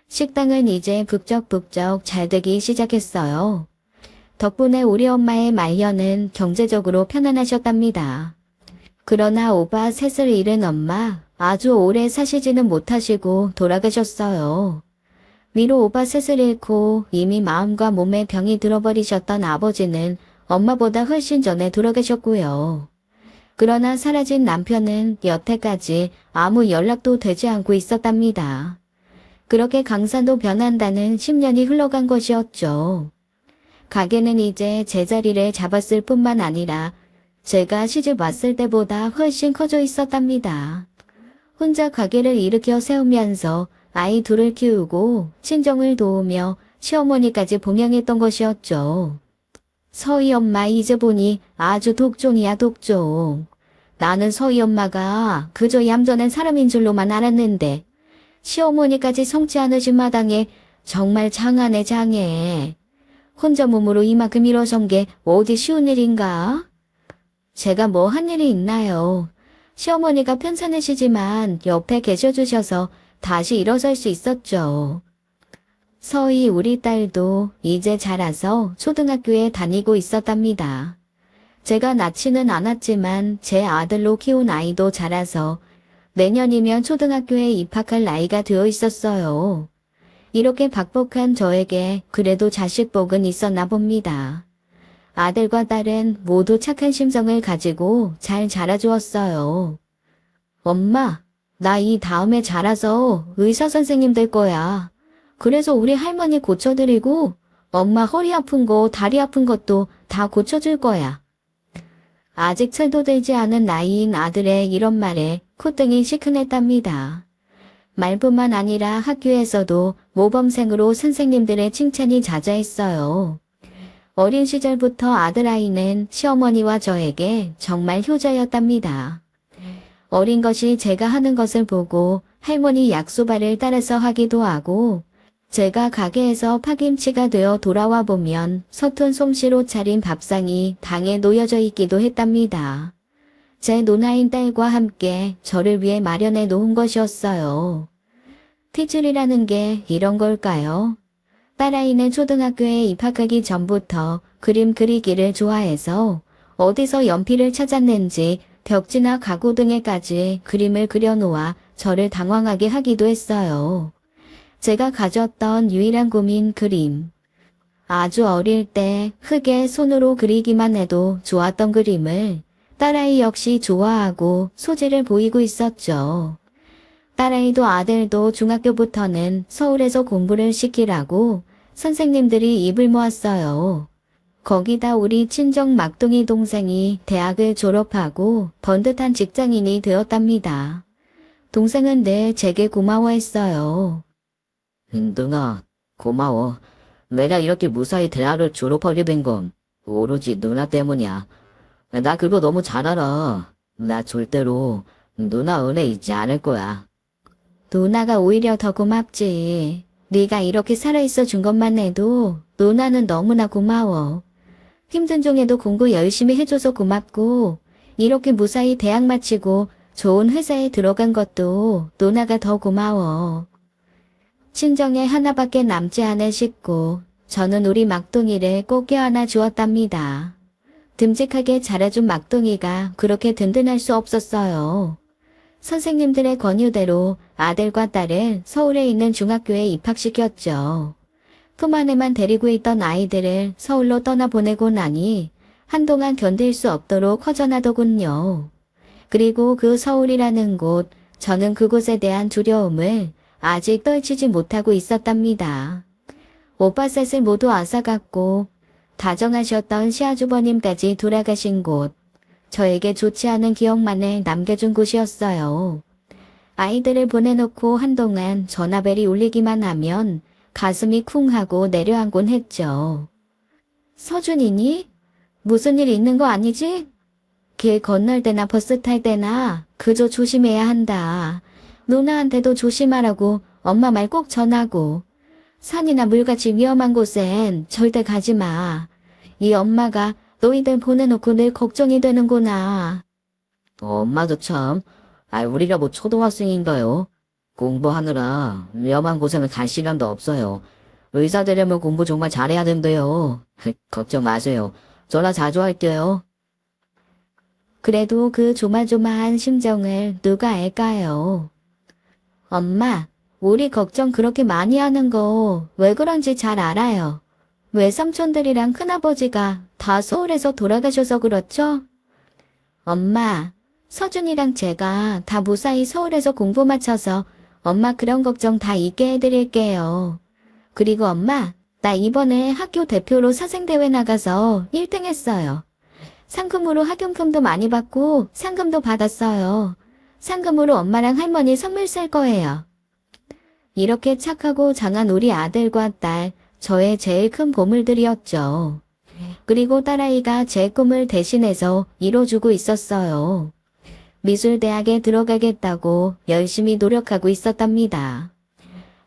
식당은 이제 북적북적 잘 되기 시작했어요. 덕분에 우리 엄마의 말년은 경제적으로 편안하셨답니다. 그러나 오빠 셋을 잃은 엄마 아주 오래 사시지는 못하시고 돌아가셨어요. 미로 오빠 셋을 잃고 이미 마음과 몸에 병이 들어버리셨던 아버지는 엄마보다 훨씬 전에 돌아가셨고요. 그러나 사라진 남편은 여태까지 아무 연락도 되지 않고 있었답니다. 그렇게 강산도 변한다는 10년이 흘러간 것이었죠. 가게는 이제 제자리를 잡았을 뿐만 아니라 제가 시집 왔을 때보다 훨씬 커져 있었답니다. 혼자 가게를 일으켜 세우면서 아이 둘을 키우고 친정을 도우며 시어머니까지 봉양했던 것이었죠. 서희 엄마 이제 보니 아주 독종이야 독종. 나는 서희 엄마가 그저 얌전한 사람인 줄로만 알았는데 시어머니까지 성치 않으신 마당에 정말 장하네 장해. 혼자 몸으로 이만큼 일어선 게 어디 쉬운 일인가? 제가 뭐 한 일이 있나요? 시어머니가 편찮으시지만 옆에 계셔주셔서 다시 일어설 수 있었죠. 서희 우리 딸도 이제 자라서 초등학교에 다니고 있었답니다. 제가 낳지는 않았지만 제 아들로 키운 아이도 자라서 내년이면 초등학교에 입학할 나이가 되어 있었어요. 이렇게 박복한 저에게 그래도 자식복은 있었나 봅니다. 아들과 딸은 모두 착한 심성을 가지고 잘 자라주었어요. 엄마, 나 이 다음에 자라서 의사 선생님 될 거야. 그래서 우리 할머니 고쳐드리고 엄마 허리 아픈 거, 다리 아픈 것도 다 고쳐줄 거야. 아직 철도 들지 않은 나이인 아들의 이런 말에 콧등이 시큰했답니다. 말뿐만 아니라 학교에서도 모범생으로 선생님들의 칭찬이 자자했어요. 어린 시절부터 아들아이는 시어머니와 저에게 정말 효자였답니다. 어린 것이 제가 하는 것을 보고 할머니 약수발을 따라서 하기도 하고 제가 가게에서 파김치가 되어 돌아와 보면 서툰 솜씨로 차린 밥상이 방에 놓여져 있기도 했답니다. 제 노나인 딸과 함께 저를 위해 마련해 놓은 것이었어요. 핏줄이라는 게 이런 걸까요? 딸아이는 초등학교에 입학하기 전부터 그림 그리기를 좋아해서 어디서 연필을 찾았는지 벽지나 가구 등에까지 그림을 그려놓아 저를 당황하게 하기도 했어요. 제가 가졌던 유일한 고민 그림. 아주 어릴 때 흙에 손으로 그리기만 해도 좋았던 그림을 딸아이 역시 좋아하고 소질을 보이고 있었죠. 딸아이도 아들도 중학교부터는 서울에서 공부를 시키라고 선생님들이 입을 모았어요. 거기다 우리 친정 막둥이 동생이 대학을 졸업하고 번듯한 직장인이 되었답니다. 동생은 늘 제게 고마워했어요. 누나, 고마워. 내가 이렇게 무사히 대학을 졸업하게 된 건 오로지 누나 때문이야. 나 그거 너무 잘 알아. 나 절대로 누나 은혜 잊지 않을 거야. 누나가 오히려 더 고맙지. 네가 이렇게 살아있어 준 것만 해도 누나는 너무나 고마워. 힘든 중에도 공부 열심히 해줘서 고맙고 이렇게 무사히 대학 마치고 좋은 회사에 들어간 것도 누나가 더 고마워. 친정에 하나밖에 남지 않은 식구, 저는 우리 막둥이를 꼭 껴안아 주었답니다. 듬직하게 자라준 막둥이가 그렇게 든든할 수 없었어요. 선생님들의 권유대로 아들과 딸을 서울에 있는 중학교에 입학시켰죠. 품 안에만 데리고 있던 아이들을 서울로 떠나보내고 나니 한동안 견딜 수 없도록 허전하더군요. 그리고 그 서울이라는 곳, 저는 그곳에 대한 두려움을 아직 떨치지 못하고 있었답니다. 오빠셋을 모두 앗아갔고 다정하셨던 시아주버님까지 돌아가신 곳, 저에게 좋지 않은 기억만을 남겨준 곳이었어요. 아이들을 보내놓고 한동안 전화벨이 울리기만 하면 가슴이 쿵 하고 내려앉곤 했죠. 서준이니? 무슨 일 있는 거 아니지? 길 건널 때나 버스 탈 때나 그저 조심해야 한다. 누나한테도 조심하라고 엄마 말 꼭 전하고. 산이나 물같이 위험한 곳엔 절대 가지 마. 이 엄마가 너희들 보내놓고 늘 걱정이 되는구나. 엄마도 참, 우리가 뭐 초등학생인가요? 공부하느라 위험한 곳에는 갈 시간도 없어요. 의사 되려면 공부 정말 잘해야 된대요. 걱정 마세요. 전화 자주 할게요. 그래도 그 조마조마한 심정을 누가 알까요? 엄마, 우리 걱정 그렇게 많이 하는 거 왜 그런지 잘 알아요. 외삼촌들이랑 큰아버지가 다 서울에서 돌아가셔서 그렇죠? 엄마, 서준이랑 제가 다 무사히 서울에서 공부 마쳐서 엄마 그런 걱정 다 잊게 해드릴게요. 그리고 엄마, 나 이번에 학교 대표로 사생대회 나가서 1등 했어요. 상금으로 학용품도 많이 받고 상금도 받았어요. 상금으로 엄마랑 할머니 선물 살 거예요. 이렇게 착하고 장한 우리 아들과 딸, 저의 제일 큰 보물들이었죠. 그리고 딸아이가 제 꿈을 대신해서 이뤄주고 있었어요. 미술대학에 들어가겠다고 열심히 노력하고 있었답니다.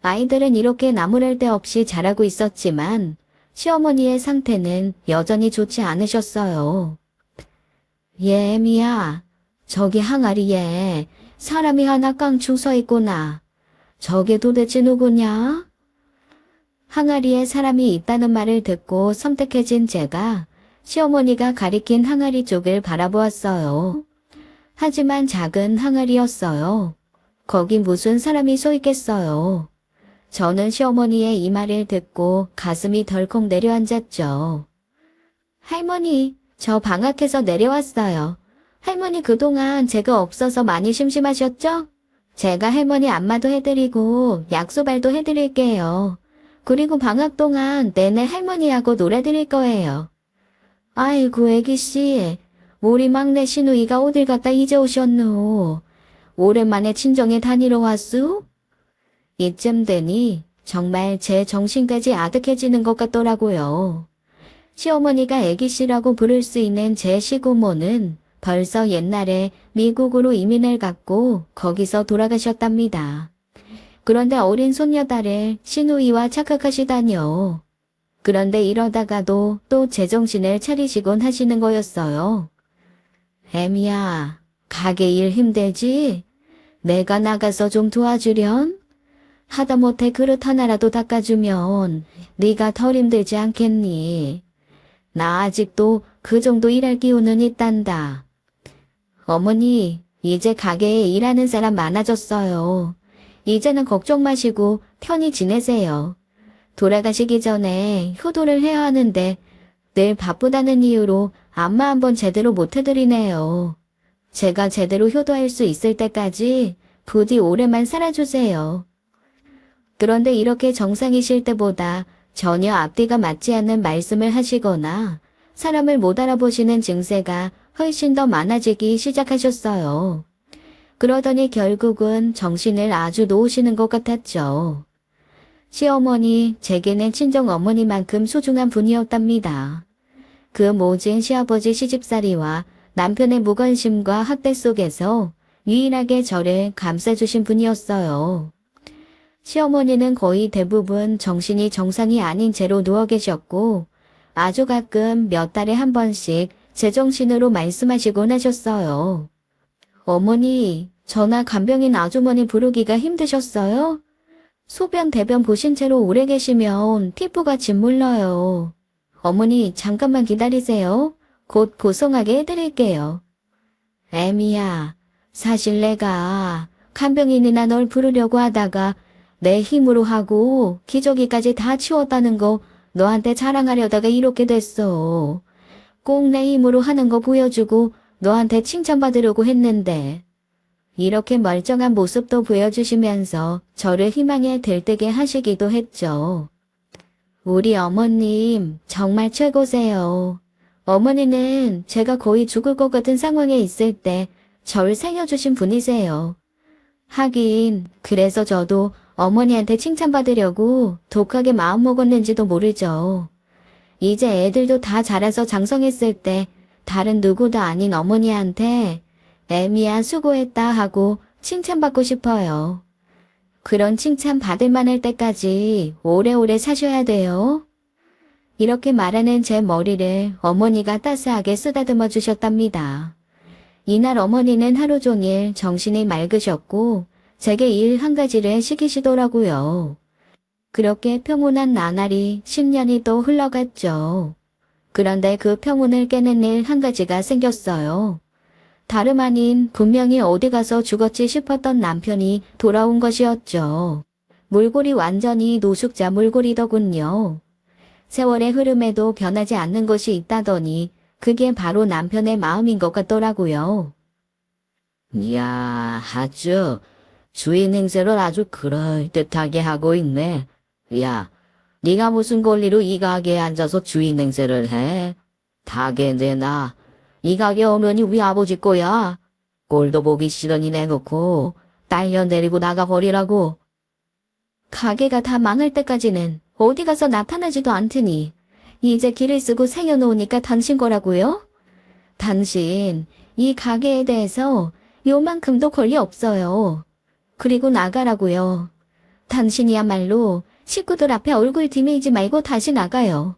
아이들은 이렇게 나무랄 데 없이 자라고 있었지만 시어머니의 상태는 여전히 좋지 않으셨어요. 예미야, 저기 항아리에 사람이 하나 깡충 서 있구나. 저게 도대체 누구냐? 항아리에 사람이 있다는 말을 듣고 섬뜩해진 제가 시어머니가 가리킨 항아리 쪽을 바라보았어요. 하지만 작은 항아리였어요. 거기 무슨 사람이 서 있겠어요. 저는 시어머니의 이 말을 듣고 가슴이 덜컥 내려앉았죠. 할머니, 저 방학해서 내려왔어요. 할머니 그동안 제가 없어서 많이 심심하셨죠? 제가 할머니 안마도 해드리고 약소발도 해드릴게요. 그리고 방학 동안 내내 할머니하고 놀아드릴 거예요. 아이고 애기씨, 우리 막내 신우이가 어딜 갔다 이제 오셨노. 오랜만에 친정에 다니러 왔수? 이쯤 되니 정말 제 정신까지 아득해지는 것 같더라고요. 시어머니가 애기씨라고 부를 수 있는 제 시고모는 벌써 옛날에 미국으로 이민을 갔고 거기서 돌아가셨답니다. 그런데 어린 손녀딸을 시누이와 착각하시다니요. 그런데 이러다가도 또 제정신을 차리시곤 하시는 거였어요. 애미야, 가게 일 힘들지? 내가 나가서 좀 도와주련? 하다못해 그릇 하나라도 닦아주면 네가 덜 힘들지 않겠니? 나 아직도 그 정도 일할 기운은 있단다. 어머니, 이제 가게에 일하는 사람 많아졌어요. 이제는 걱정 마시고 편히 지내세요. 돌아가시기 전에 효도를 해야 하는데 늘 바쁘다는 이유로 안마 한번 제대로 못 해드리네요. 제가 제대로 효도할 수 있을 때까지 부디 오래만 살아주세요. 그런데 이렇게 정상이실 때보다 전혀 앞뒤가 맞지 않는 말씀을 하시거나 사람을 못 알아보시는 증세가 훨씬 더 많아지기 시작하셨어요. 그러더니 결국은 정신을 아주 놓으시는 것 같았죠. 시어머니, 제게는 친정 어머니만큼 소중한 분이었답니다. 그 모진 시아버지 시집살이와 남편의 무관심과 학대 속에서 유일하게 저를 감싸주신 분이었어요. 시어머니는 거의 대부분 정신이 정상이 아닌 채로 누워 계셨고 아주 가끔 몇 달에 한 번씩 제정신으로 말씀하시곤 하셨어요. 어머니, 저나 간병인 아주머니 부르기가 힘드셨어요? 소변 대변 보신 채로 오래 계시면 피부가 짓물러요. 어머니 잠깐만 기다리세요. 곧 고성하게 해드릴게요. 애미야, 사실 내가 간병인이나 널 부르려고 하다가 내 힘으로 하고 기저귀까지 다 치웠다는 거 너한테 자랑하려다가 이렇게 됐어. 꼭 내 힘으로 하는 거 보여주고 너한테 칭찬받으려고 했는데 이렇게 멀쩡한 모습도 보여주시면서 저를 희망에 들뜨게 하시기도 했죠. 우리 어머님 정말 최고세요. 어머니는 제가 거의 죽을 것 같은 상황에 있을 때 절 살려주신 분이세요. 하긴 그래서 저도 어머니한테 칭찬받으려고 독하게 마음먹었는지도 모르죠. 이제 애들도 다 자라서 장성했을 때 다른 누구도 아닌 어머니한테 애미야 수고했다 하고 칭찬받고 싶어요. 그런 칭찬 받을 만할 때까지 오래오래 사셔야 돼요. 이렇게 말하는 제 머리를 어머니가 따스하게 쓰다듬어 주셨답니다. 이날 어머니는 하루 종일 정신이 맑으셨고 제게 일 한 가지를 시키시더라고요. 그렇게 평온한 나날이 10년이 또 흘러갔죠. 그런데 그 평온을 깨는 일 한 가지가 생겼어요. 다름 아닌 분명히 어디 가서 죽었지 싶었던 남편이 돌아온 것이었죠. 몰골이 완전히 노숙자 몰골이더군요. 세월의 흐름에도 변하지 않는 것이 있다더니 그게 바로 남편의 마음인 것 같더라고요. 이야, 아주 주인 행세를 아주 그럴듯하게 하고 있네. 야, 네가 무슨 권리로 이 가게에 앉아서 주인 행세를 해? 닭에 내놔. 이 가게 오면이 우리 아버지 거야. 꼴도 보기 싫으니 내놓고 딸년 데리고 나가버리라고. 가게가 다 망할 때까지는 어디 가서 나타나지도 않더니 이제 길을 쓰고 생겨놓으니까 당신 거라고요? 당신 이 가게에 대해서 요만큼도 권리 없어요. 그리고 나가라고요. 당신이야말로 식구들 앞에 얼굴 디미지 말고 다시 나가요.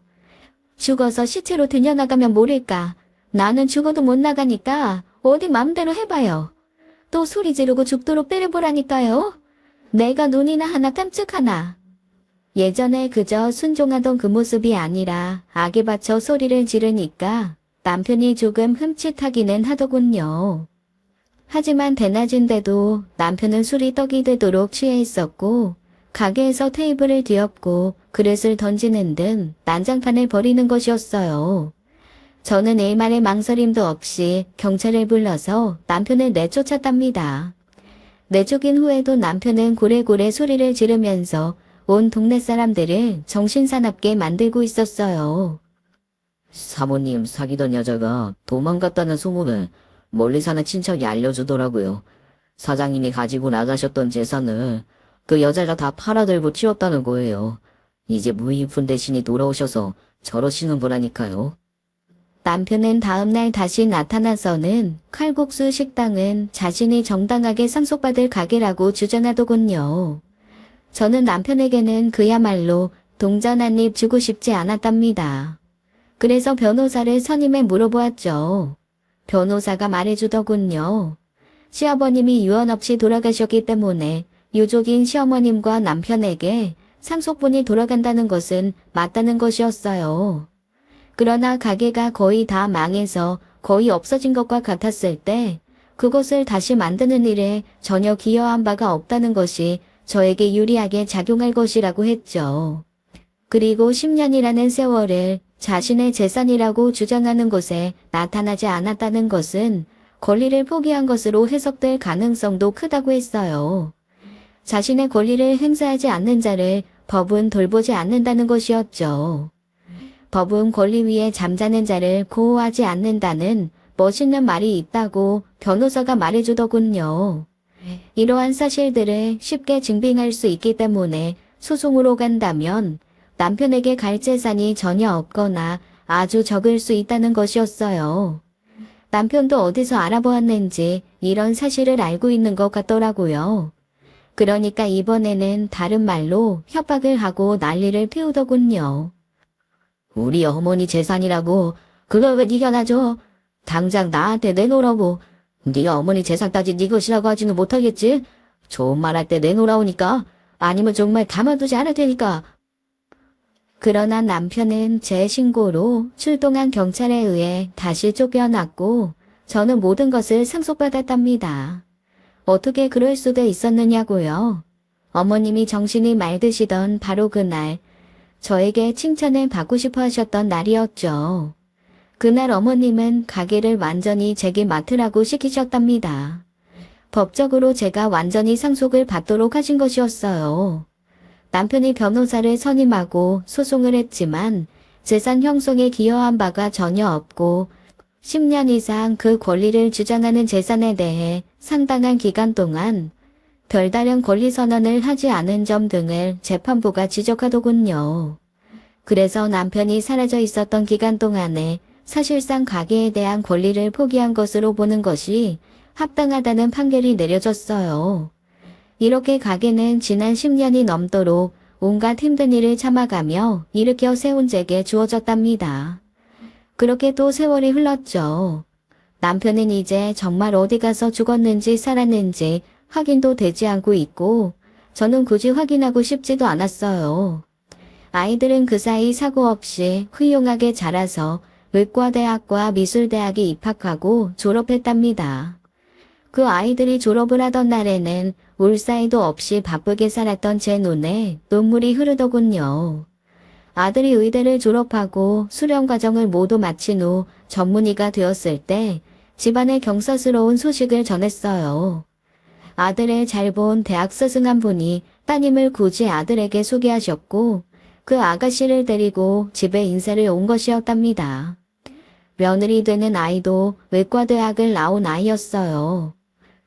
죽어서 시체로 들여나가면 모를까. 나는 죽어도 못 나가니까 어디 맘대로 해봐요. 또 소리 지르고 죽도록 때려보라니까요. 내가 눈이나 하나 깜찍하나. 예전에 그저 순종하던 그 모습이 아니라 악에 받쳐 소리를 지르니까 남편이 조금 흠칫하기는 하더군요. 하지만 대낮인데도 남편은 술이 떡이 되도록 취해 있었고 가게에서 테이블을 뒤엎고 그릇을 던지는 등 난장판을 벌이는 것이었어요. 저는 일말의 망설임도 없이 경찰을 불러서 남편을 내쫓았답니다. 내쫓긴 후에도 남편은 고래고래 소리를 지르면서 온 동네 사람들을 정신사납게 만들고 있었어요. 사모님 사귀던 여자가 도망갔다는 소문을 멀리 사는 친척이 알려주더라고요. 사장님이 가지고 나가셨던 재산을 그 여자가 다 팔아들고 튀었다는 거예요. 이제 무인푼 대신이 돌아오셔서 저러시는 거라니까요. 남편은 다음날 다시 나타나서는 칼국수 식당은 자신이 정당하게 상속받을 가게라고 주장하더군요. 저는 남편에게는 그야말로 동전 한 입 주고 싶지 않았답니다. 그래서 변호사를 선임해 물어보았죠. 변호사가 말해주더군요. 시아버님이 유언 없이 돌아가셨기 때문에 유족인 시어머님과 남편에게 상속분이 돌아간다는 것은 맞다는 것이었어요. 그러나 가게가 거의 다 망해서 거의 없어진 것과 같았을 때 그것을 다시 만드는 일에 전혀 기여한 바가 없다는 것이 저에게 유리하게 작용할 것이라고 했죠. 그리고 10년이라는 세월을 자신의 재산이라고 주장하는 곳에 나타나지 않았다는 것은 권리를 포기한 것으로 해석될 가능성도 크다고 했어요. 자신의 권리를 행사하지 않는 자를 법은 돌보지 않는다는 것이었죠. 법은 권리 위에 잠자는 자를 보호하지 않는다는 멋있는 말이 있다고 변호사가 말해주더군요. 이러한 사실들을 쉽게 증빙할 수 있기 때문에 소송으로 간다면 남편에게 갈 재산이 전혀 없거나 아주 적을 수 있다는 것이었어요. 남편도 어디서 알아보았는지 이런 사실을 알고 있는 것 같더라고요. 그러니까 이번에는 다른 말로 협박을 하고 난리를 피우더군요. 우리 어머니 재산이라고 그걸 왜 네가 놔줘? 당장 나한테 내놓으라고. 네가 어머니 재산 따지 네 것이라고 하지는 못하겠지? 좋은 말 할 때 내놓으라오니까. 아니면 정말 가만두지 않을 테니까. 그러나 남편은 제 신고로 출동한 경찰에 의해 다시 쫓겨났고 저는 모든 것을 상속받았답니다. 어떻게 그럴 수도 있었느냐고요. 어머님이 정신이 맑으시던 바로 그날 저에게 칭찬을 받고 싶어 하셨던 날이었죠. 그날 어머님은 가게를 완전히 제게 맡으라고 시키셨답니다. 법적으로 제가 완전히 상속을 받도록 하신 것이었어요. 남편이 변호사를 선임하고 소송을 했지만 재산 형성에 기여한 바가 전혀 없고 10년 이상 그 권리를 주장하는 재산에 대해 상당한 기간 동안 별다른 권리 선언을 하지 않은 점 등을 재판부가 지적하더군요. 그래서 남편이 사라져 있었던 기간 동안에 사실상 가게에 대한 권리를 포기한 것으로 보는 것이 합당하다는 판결이 내려졌어요. 이렇게 가게는 지난 10년이 넘도록 온갖 힘든 일을 참아가며 일으켜 세운 제게 주어졌답니다. 그렇게 또 세월이 흘렀죠. 남편은 이제 정말 어디 가서 죽었는지 살았는지 확인도 되지 않고 있고 저는 굳이 확인하고 싶지도 않았어요. 아이들은 그 사이 사고 없이 훌륭하게 자라서 의과대학과 미술대학에 입학하고 졸업했답니다. 그 아이들이 졸업을 하던 날에는 울 사이도 없이 바쁘게 살았던 제 눈에 눈물이 흐르더군요. 아들이 의대를 졸업하고 수련 과정을 모두 마친 후 전문의가 되었을 때 집안에 경사스러운 소식을 전했어요. 아들을 잘 본 대학 스승 한 분이 따님을 굳이 아들에게 소개하셨고 그 아가씨를 데리고 집에 인사를 온 것이었답니다. 며느리 되는 아이도 외과대학을 나온 아이였어요.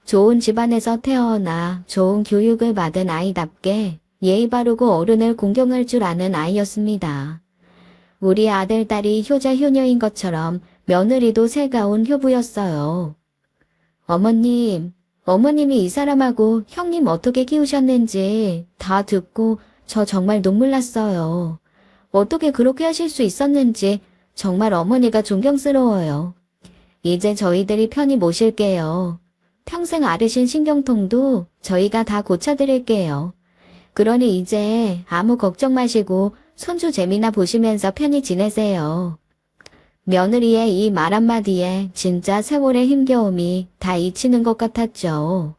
좋은 집안에서 태어나 좋은 교육을 받은 아이답게 예의 바르고 어른을 공경할 줄 아는 아이였습니다. 우리 아들, 딸이 효자 효녀인 것처럼 며느리도 새가운 효부였어요. 어머님이 이 사람하고 형님 어떻게 키우셨는지 다 듣고 저 정말 눈물 났어요. 어떻게 그렇게 하실 수 있었는지 정말 어머니가 존경스러워요. 이제 저희들이 편히 모실게요. 평생 앓으신 신경통도 저희가 다 고쳐드릴게요. 그러니 이제 아무 걱정 마시고 손주 재미나 보시면서 편히 지내세요. 며느리의 이 말 한마디에 진짜 세월의 힘겨움이 다 잊히는 것 같았죠.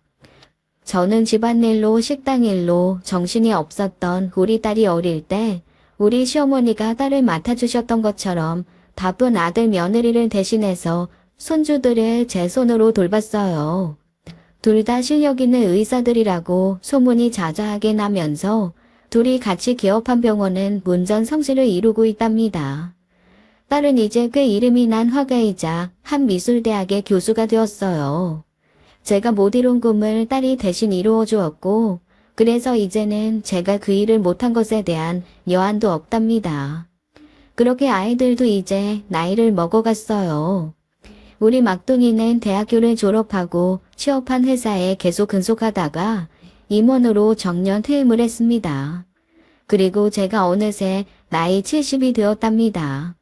저는 집안일로 식당일로 정신이 없었던 우리 딸이 어릴 때 우리 시어머니가 딸을 맡아주셨던 것처럼 바쁜 아들 며느리를 대신해서 손주들을 제 손으로 돌봤어요. 둘 다 실력 있는 의사들이라고 소문이 자자하게 나면서 둘이 같이 개업한 병원은 문전성시를 이루고 있답니다. 딸은 이제 꽤 이름이 난 화가이자 한 미술대학의 교수가 되었어요. 제가 못 이룬 꿈을 딸이 대신 이루어 주었고 그래서 이제는 제가 그 일을 못한 것에 대한 여한도 없답니다. 그렇게 아이들도 이제 나이를 먹어갔어요. 우리 막둥이는 대학교를 졸업하고 취업한 회사에 계속 근속하다가 임원으로 정년 퇴임을 했습니다. 그리고 제가 어느새 나이 70이 되었답니다.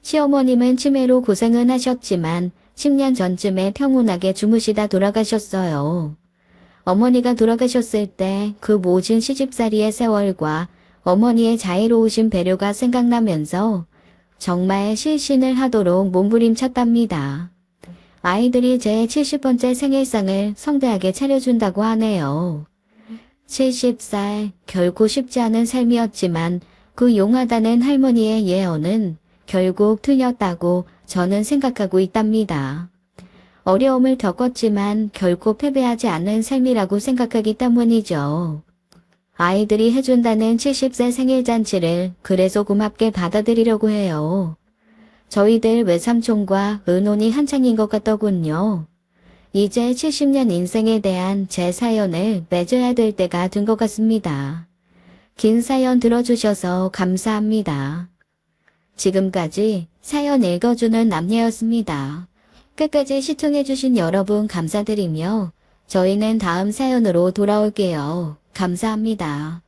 시어머님은 치매로 고생은 하셨지만 10년 전쯤에 평온하게 주무시다 돌아가셨어요. 어머니가 돌아가셨을 때 그 모진 시집살이의 세월과 어머니의 자애로우신 배려가 생각나면서 정말 실신을 하도록 몸부림쳤답니다. 아이들이 제 70번째 생일상을 성대하게 차려준다고 하네요. 70살, 결코 쉽지 않은 삶이었지만 그 용하다는 할머니의 예언은 결국 틀렸다고 저는 생각하고 있답니다. 어려움을 겪었지만 결코 패배하지 않는 삶이라고 생각하기 때문이죠. 아이들이 해준다는 70세 생일잔치를 그래서 고맙게 받아들이려고 해요. 저희들 외삼촌과 의논이 한창인 것 같더군요. 이제 70년 인생에 대한 제 사연을 맺어야 될 때가 된 것 같습니다. 긴 사연 들어주셔서 감사합니다. 지금까지 사연 읽어주는 남녀였습니다. 끝까지 시청해주신 여러분 감사드리며 저희는 다음 사연으로 돌아올게요. 감사합니다.